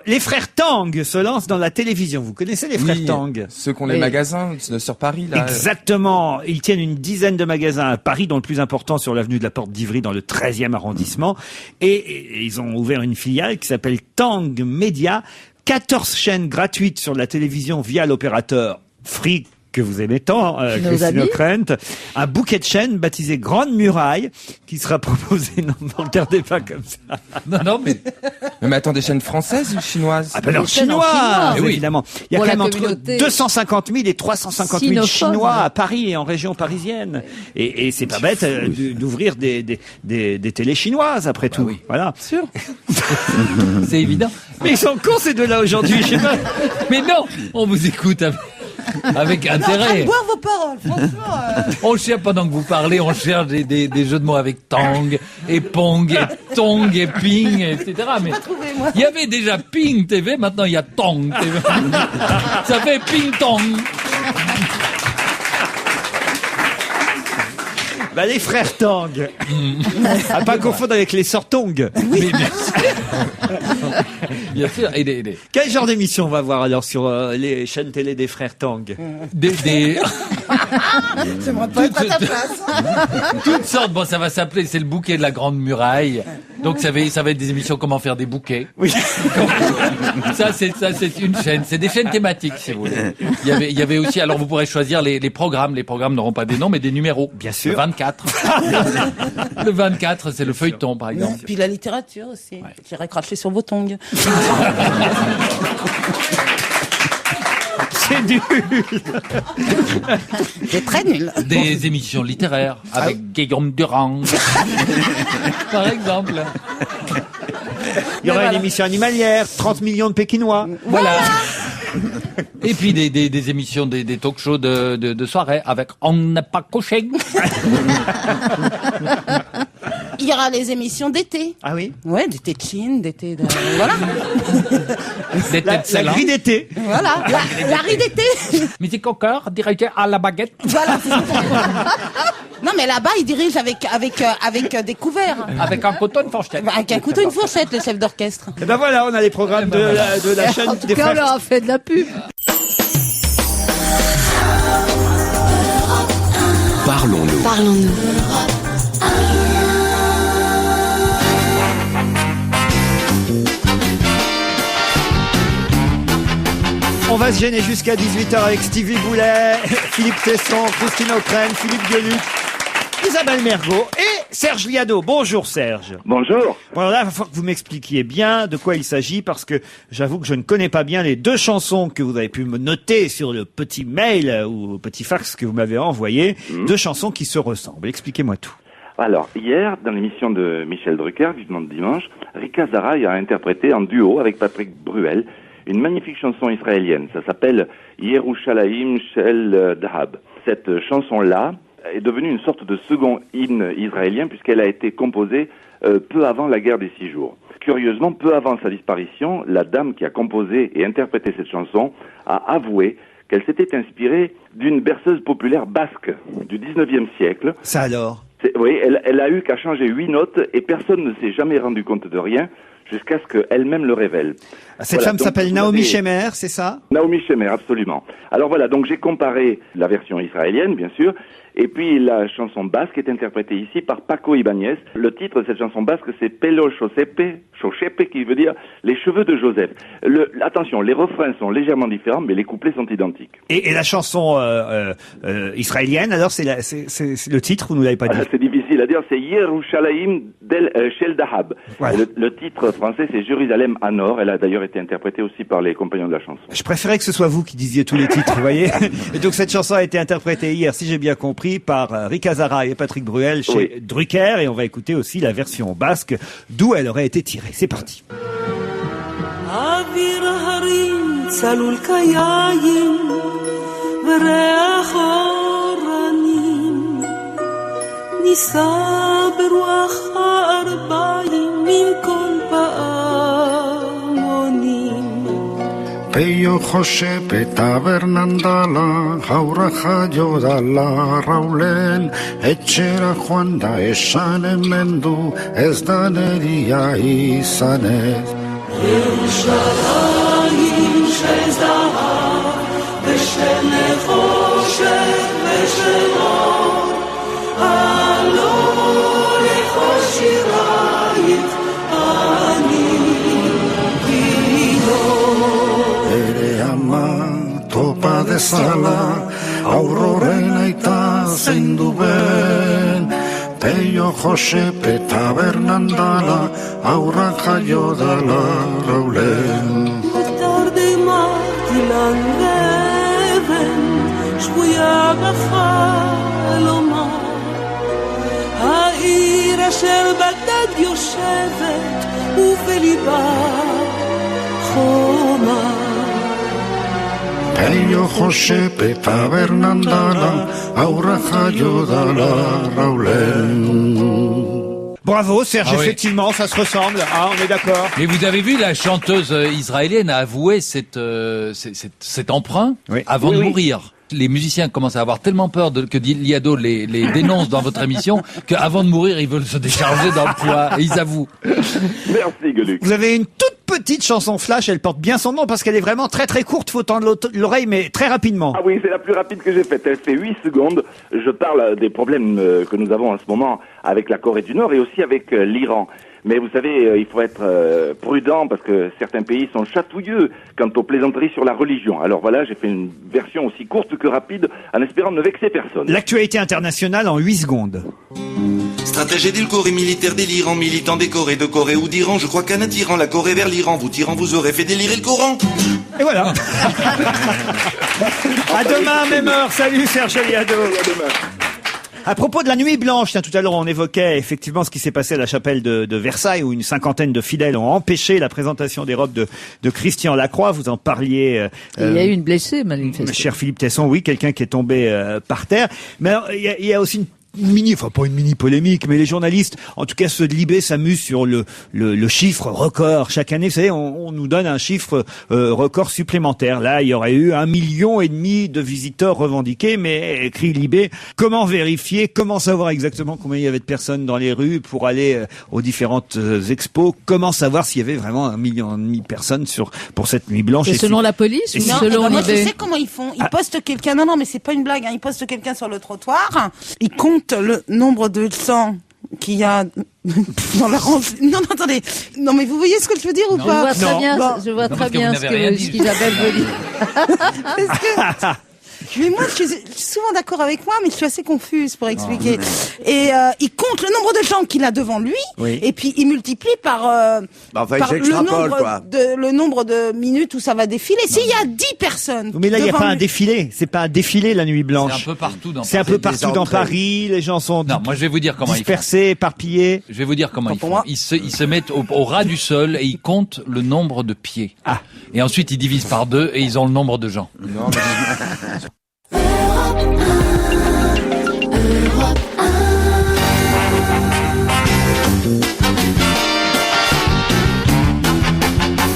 S1: Les frères Tang se lancent dans la télévision. Vous connaissez les frères
S6: Oui,
S1: Tang?
S6: ceux qui ont les
S4: Oui.
S6: magasins sur Paris, là.
S1: Exactement. Ils tiennent une dizaine de magasins à Paris, dont le plus important sur l'avenue de la Porte d'Ivry, dans le 13e arrondissement. Et ils ont ouvert une filiale qui s'appelle Tang Media. 14 chaînes gratuites sur la télévision via l'opérateur Free, que vous aimez tant,
S4: Nos
S1: Christine
S4: amis.
S1: O'Krent. Un bouquet de chaînes baptisé Grande Muraille, qui sera proposé. Non, ne regardez pas comme ça.
S5: Non, mais
S6: Mais attends, des chaînes françaises ou chinoises?
S1: Ah ben alors,
S4: Des chaînes en
S1: chinois,
S4: chinois.
S5: Eh oui.
S1: évidemment. Il y a
S4: Pour
S1: quand
S4: la
S1: même entre
S4: communauté
S1: 250 000 et 350 000
S4: sinophone.
S1: Chinois à Paris et en région parisienne. Et c'est pas bête d'ouvrir des télés chinoises, après tout.
S5: oui.
S1: Voilà.
S5: c'est évident.
S1: Mais ils sont cons, ces deux-là, aujourd'hui. Je sais pas.
S5: Mais non, on vous écoute avec
S3: On est en train de
S5: intérêt.
S3: boire vos paroles, franchement.
S5: On cherche, pendant que vous parlez, on cherche des jeux de mots avec tang, et pong, et tong, et ping, etc. Mais
S3: Pas trouvé, moi.
S5: il y avait déjà Ping TV, maintenant il y a Tong TV. Ça fait Ping Tong.
S1: Bah, les frères Tang. À pas confondre avec les sœurs Tong.
S5: Mais bien sûr. Bien sûr. Et
S1: Quel genre d'émission on va voir alors sur les chaînes télé des frères Tang?
S5: des
S3: J'aimerais pas être à ta place.
S5: toutes sortes. Bon, ça va s'appeler, c'est le bouquet de la Grande Muraille. Donc ça va être des émissions comment faire des bouquets.
S1: Oui.
S5: Ça c'est une chaîne. C'est des chaînes thématiques, si vous voulez. Il y avait aussi. Alors vous pourrez choisir les programmes. Les programmes n'auront pas des noms, mais des numéros.
S1: Bien sûr.
S5: Le 24. Le 24, c'est le feuilleton, par
S3: Non,
S5: exemple.
S3: puis la littérature aussi. J'irai cracher sur vos tongs.
S1: C'est nul.
S3: C'est très nul.
S5: Des émissions littéraires avec Guillaume Durand, par exemple.
S1: Il y aura une émission animalière, 30 millions de Pékinois.
S5: Voilà. Et puis des émissions, des talk shows de soirée avec On n'est pas couché.
S3: Il y aura les émissions d'été.
S1: Ah oui.
S3: Ouais, d'été de Chine, d'été de... Voilà.
S5: Des
S1: La
S5: têtes salantes.
S1: grille d'été.
S3: Voilà. La rue d'été.
S5: Musique au cœur, dirigé à la baguette.
S3: Voilà. Non, mais là-bas, ils dirigent avec des couverts.
S5: Avec un couteau de fourchette.
S3: Avec un couteau et une fourchette, le chef d'orchestre.
S1: Et ben voilà, on a les programmes de la chaîne
S4: En tout
S1: des
S4: cas, on
S1: frères.
S4: leur a fait de la pub.
S9: Parlons-nous.
S7: Parlons-nous.
S1: On va se gêner jusqu'à 18h avec Stevie Boulet, Philippe Tesson, Christine O'Krent, Philippe Gueluc, Isabelle Mergot et Serge Liado. Bonjour Serge.
S8: Bonjour.
S1: Bon, alors là, il va falloir que vous m'expliquiez bien de quoi il s'agit parce que j'avoue que je ne connais pas bien les deux chansons que vous avez pu me noter sur le petit mail ou petit fax que vous m'avez envoyé. Deux chansons qui se ressemblent. Expliquez-moi tout.
S9: Alors, hier, dans l'émission de Michel Drucker, Vivement de dimanche, Rika Zaraï a interprété en duo avec Patrick Bruel une magnifique chanson israélienne. Ça s'appelle Yerushalayim Shel Dahab. Cette chanson-là est devenue une sorte de second hymne israélien puisqu'elle a été composée peu avant la guerre des 6 jours. Curieusement, peu avant sa disparition, la dame qui a composé et interprété cette chanson a avoué qu'elle s'était inspirée d'une berceuse populaire basque du 19e siècle.
S1: Ça alors?
S9: Oui, elle a eu qu'à changer 8 notes et personne ne s'est jamais rendu compte de rien jusqu'à ce qu'elle-même le révèle.
S1: Cette femme s'appelle Naomi Shemer, c'est ça?
S9: Naomi Shemer, absolument. Alors voilà, donc j'ai comparé la version israélienne, bien sûr, et puis la chanson basque est interprétée ici par Paco Ibáñez. Le titre de cette chanson basque, c'est Pelo Xochepe, qui veut dire les cheveux de Joseph. Attention, les refrains sont légèrement différents, mais les couplets sont identiques.
S1: Et la chanson israélienne, alors c'est le titre, vous ne l'avez pas dit?
S9: C'est difficile à dire, c'est Yerushalayim Shel Dahab. Voilà. Le titre français, c'est Jérusalem à Nord. Elle a d'ailleurs été interprétée aussi par les compagnons de la chanson.
S1: Je préférais que ce soit vous qui disiez tous les titres, vous voyez. Et donc cette chanson a été interprétée hier, si j'ai bien compris, par Rika Zaraï et Patrick Bruel chez Drucker, et on va écouter aussi la version basque d'où elle aurait été tirée. C'est parti.
S10: Peio Josep eta Bernandala, jaurra jaio dala Raulen, etxera joan da esanen mendu, ez da neria izanez. Yerushalayim shel zahab, beshel nechoshet beshel or, alo lechol shirayit, ani topa dezala, auroren aita zein du ben, Peio Josep eta Bernandala, aurra jaio dala Raulen.
S11: Tarde matilan geben, shbuya בחלומה, העיר אשר בדד יושבת, ובליבה חומה.
S10: Peio Josep eta Bernandala, aurra jaio dala Raulen.
S1: Bravo Serge, effectivement, ça se ressemble, on est d'accord.
S5: Mais vous avez vu, la chanteuse israélienne a avoué cet emprunt avant de mourir. Les musiciens commencent à avoir tellement peur que Liado les dénonce dans votre émission qu'avant de mourir, ils veulent se décharger dans le poids et ils avouent.
S9: Merci Gueluc.
S1: Vous avez une toute petite chanson flash, elle porte bien son nom parce qu'elle est vraiment très très courte, faut tendre l'oreille mais très rapidement.
S9: Ah oui, c'est la plus rapide que j'ai faite, elle fait 8 secondes. Je parle des problèmes que nous avons en ce moment avec la Corée du Nord et aussi avec l'Iran. Mais vous savez, il faut être prudent parce que certains pays sont chatouilleux quant aux plaisanteries sur la religion. Alors voilà, j'ai fait une version aussi courte que rapide en espérant ne vexer personne.
S1: L'actualité internationale en 8 secondes.
S12: Stratégie édulcorée, militaire délirant, militant des Corées, de Corée ou d'Iran. Je crois qu'en attirant la Corée vers l'Iran, vous tirant, vous aurez fait délirer le Coran.
S1: Et voilà. À demain, même heure. Salut Serge Liado. À demain. À propos de la nuit blanche, tout à l'heure on évoquait effectivement ce qui s'est passé à la chapelle de Versailles où une cinquantaine de fidèles ont empêché la présentation des robes de Christian Lacroix. Vous en parliez.
S4: Il y a eu une blessée, manifestement.
S1: Cher Philippe Tesson, oui, quelqu'un qui est tombé par terre. Mais alors, il y a aussi pas une mini polémique, mais les journalistes, en tout cas ceux de Libé, s'amusent sur le chiffre record. Chaque année, vous savez, on nous donne un chiffre record supplémentaire. Là, il y aurait eu 1,5 million de visiteurs revendiqués, mais écrit Libé, comment vérifier, comment savoir exactement combien il y avait de personnes dans les rues pour aller aux différentes expos, comment savoir s'il y avait vraiment 1,5 million de personnes pour cette nuit blanche.
S4: Et selon la police ou selon
S3: moi,
S4: Libé?
S3: je sais comment ils font. Ils postent quelqu'un. Non, mais c'est pas une blague. Ils postent quelqu'un sur le trottoir. Ils comptent le nombre de sang qu'il y a dans la rang. Non, attendez. Non, mais vous voyez ce que je veux dire ou pas?
S4: Je vois très bien ce qu'Isabelle veut dire.
S3: Mais moi, je suis souvent d'accord avec moi, mais je suis assez confuse pour expliquer. Et il compte le nombre de gens qu'il a devant lui, et puis il multiplie par, par le nombre de minutes où ça va défiler. S'il y a 10 personnes.
S1: Mais là, il n'y a pas un défilé. C'est pas un défilé, la nuit blanche.
S5: C'est un peu partout dans Paris.
S1: C'est un peu partout dans Paris. Les gens sont
S5: moi, je vais vous dire comment
S1: dispersés, éparpillés.
S5: Je vais vous dire comment ils font. Ils se mettent au ras du sol et ils comptent le nombre de pieds. Ah. Et ensuite, ils divisent par 2 et ils ont le nombre de gens. Non, mais...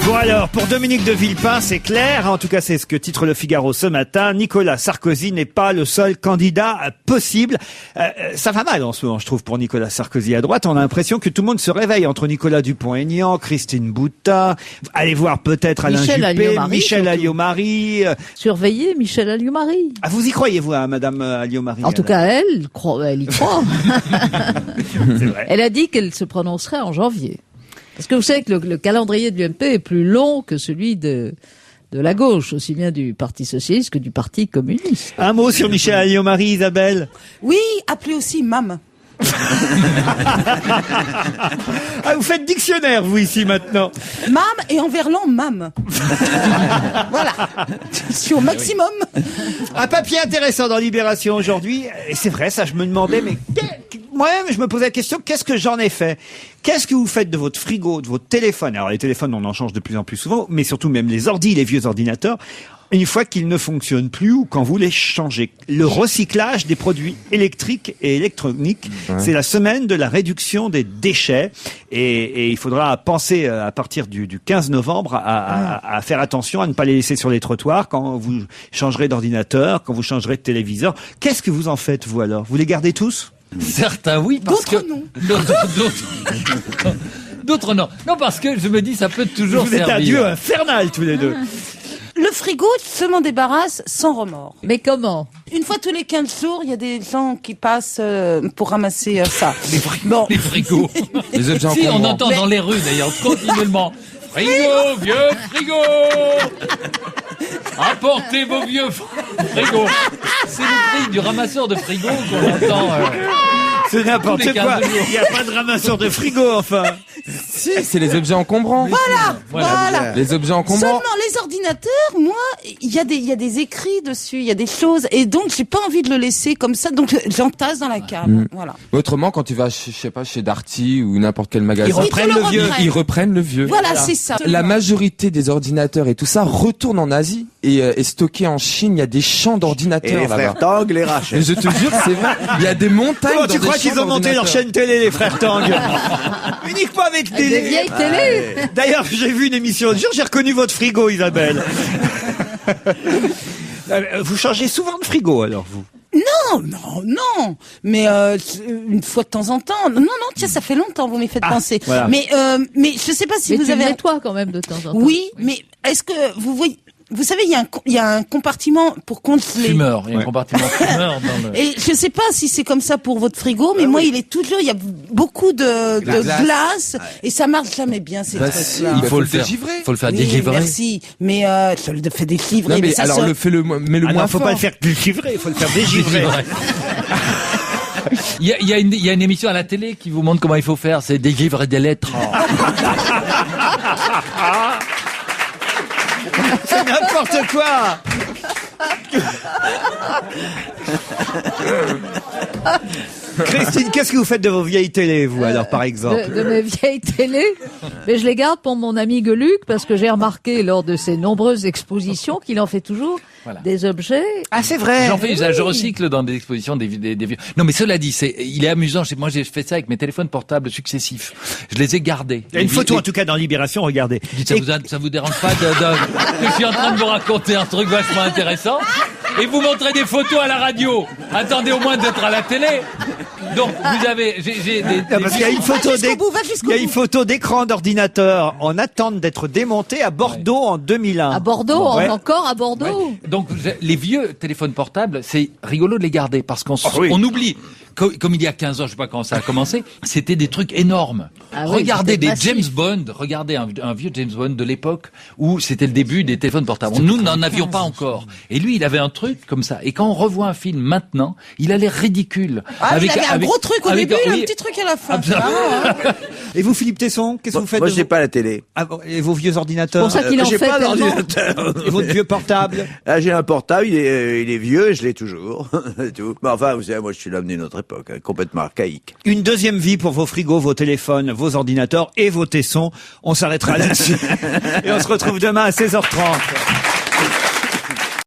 S1: Bon alors, pour Dominique de Villepin, c'est clair, en tout cas c'est ce que titre le Figaro ce matin, Nicolas Sarkozy n'est pas le seul candidat possible. Ça va mal en ce moment, je trouve, pour Nicolas Sarkozy à droite. On a l'impression que tout le monde se réveille entre Nicolas Dupont-Aignan, Christine Boutin, allez voir peut-être Alain Juppé, Michel Alliot-Marie.
S4: Surveillez Michel Alliot-Marie.
S1: Ah, vous y croyez, vous, à Madame Alliot-Marie?
S4: En tout cas, elle y croit.
S1: C'est vrai.
S4: Elle a dit qu'elle se prononcerait en janvier. Parce que vous savez que le calendrier de l'UMP est plus long que celui de la gauche, aussi bien du Parti socialiste que du Parti communiste.
S1: Un mot sur Michel Alliot-Marie, Isabelle.
S3: Oui, appelez aussi MAM.
S1: Ah, vous faites dictionnaire, vous, ici, maintenant.
S3: MAM et en verlan, MAM. Voilà. Je suis au maximum.
S1: Un papier intéressant dans Libération aujourd'hui. Et c'est vrai, ça, je me demandais, mais moi-même, je me posais la question, qu'est-ce que j'en ai fait? Qu'est-ce que vous faites de votre frigo, de votre téléphone? Alors, les téléphones, on en change de plus en plus souvent, mais surtout même les vieux ordinateurs, une fois qu'ils ne fonctionnent plus ou quand vous les changez. Le recyclage des produits électriques et électroniques, c'est la semaine de la réduction des déchets. Et il faudra penser à partir du 15 novembre à faire attention à ne pas les laisser sur les trottoirs quand vous changerez d'ordinateur, quand vous changerez de téléviseur. Qu'est-ce que vous en faites, vous, alors? Vous les gardez tous?
S5: Certains oui, parce que
S3: non.
S5: D'autres non. Non, parce que je me dis ça peut toujours
S1: servir. Vous êtes un dieu infernal tous les deux.
S3: Le frigo, je m'en débarrasse sans remords.
S4: Mais comment?
S3: Une fois tous les 15 jours, il y a des gens qui passent pour ramasser ça.
S5: Les frigos.
S6: Les objets
S5: si, on entend dans les rues d'ailleurs continuellement. Frigo, vieux frigo. Apportez vos vieux frigos. C'est le prix du ramasseur de frigo qu'on entend.
S1: C'est n'importe quoi. Il n'y a pas de ramasseur de frigo, enfin.
S6: Si, c'est les objets encombrants.
S3: Voilà.
S6: Les objets encombrants.
S3: Seulement les ordinateurs, moi, il y a des écrits dessus, il y a des choses, et donc j'ai pas envie de le laisser comme ça, donc j'entasse dans la cave. Voilà.
S6: Autrement, quand tu vas, je sais pas, chez Darty ou n'importe quel magasin,
S1: ils reprennent le vieux.
S6: Ils reprennent le vieux.
S3: Voilà, c'est ça.
S6: La majorité des ordinateurs et tout ça retourne en Asie et stocké en Chine. Il y a des champs d'ordinateurs
S2: et les frères Tang les rachètent.
S6: Et je te jure, c'est vrai. Il y a des montagnes.
S1: Oh, tu crois qu'ils ont monté leur chaîne télé, les frères Tang? Uniquement avec des
S4: vieilles télé.
S1: D'ailleurs, j'ai vu une émission l'autre jour, j'ai reconnu votre frigo, Isabelle. Vous changez souvent de frigo, alors, vous?
S3: Non. Mais une fois de temps en temps. Non, tiens, ça fait longtemps, vous m'y faites penser. Voilà. Mais je sais pas si vous avez.
S4: Mais toi quand même de temps en temps.
S3: Oui, mais est-ce que vous voyez? Vous savez, il y a un compartiment pour congeler.
S5: Fumeur. Il y a un compartiment fumeur dans le...
S3: Et je sais pas si c'est comme ça pour votre frigo, mais moi, il y a beaucoup de glace, et ça marche jamais bien, ces trucs-là.
S5: Il faut le dégivrer. Il faut le faire dégivrer.
S3: Merci. Mais, je le fais dégivrer.
S6: Non, mais alors, mais le moins
S1: faut
S6: fort.
S1: pas le faire dégivrer, il faut le faire dégivrer.
S5: Il y a une émission à la télé qui vous montre comment il faut faire, c'est dégivrer des lettres.
S1: C'est n'importe quoi. Christine, qu'est-ce que vous faites de vos vieilles télés, vous, alors, par exemple?
S4: De mes vieilles télés? Mais je les garde pour mon ami Gueluc, parce que j'ai remarqué lors de ses nombreuses expositions qu'il en fait toujours des objets.
S1: Ah, c'est vrai.
S5: J'en fais usage, je recycle dans des expositions des vieux. Non, mais cela dit, il est amusant. Moi, j'ai fait ça avec mes téléphones portables successifs. Je les ai gardés.
S1: Il y a une photo, en tout cas, dans Libération, regardez.
S5: Ça vous dérange pas que je suis en train de vous raconter un truc vachement intéressant? Et vous montrez des photos à la radio. Attendez au moins d'être à la télé. Donc, vous avez,
S1: parce qu'il y a une photo il y a une photo d'écran d'ordinateur en attente d'être démonté à Bordeaux en 2001.
S4: À Bordeaux, encore à Bordeaux.
S5: Ouais. Donc, les vieux téléphones portables, c'est rigolo de les garder parce qu'on oublie comme il y a 15 ans, je sais pas quand ça a commencé, c'était des trucs énormes.
S4: Ah oui,
S5: regardez
S4: c'était
S5: des
S4: massif.
S5: James Bond, regardez un vieux James Bond de l'époque où c'était le début des téléphones portables. Nous n'en avions pas encore. Et lui, il avait un truc comme ça. Et quand on revoit un film maintenant, il a l'air ridicule.
S3: Il avait un gros truc au début, un petit truc à la fin.
S1: Et vous, Philippe Tesson, qu'est-ce que vous faites
S2: Moi,
S1: de
S2: j'ai
S1: vos-
S2: pas la télé.
S1: Ah bon, et vos vieux ordinateurs?
S4: C'est pour ça qu'il en
S2: J'ai
S4: fait
S2: pas
S4: tellement.
S2: d'ordinateur.
S1: Et votre vieux portable?
S2: Ah, j'ai un portable, il est vieux, je l'ai toujours. C'est tout. Mais enfin, vous savez, moi, je suis l'homme d'une autre époque, hein, complètement archaïque.
S1: Une deuxième vie pour vos frigos, vos téléphones, vos ordinateurs et vos tessons. On s'arrêtera là-dessus. Et on se retrouve demain à 16h30.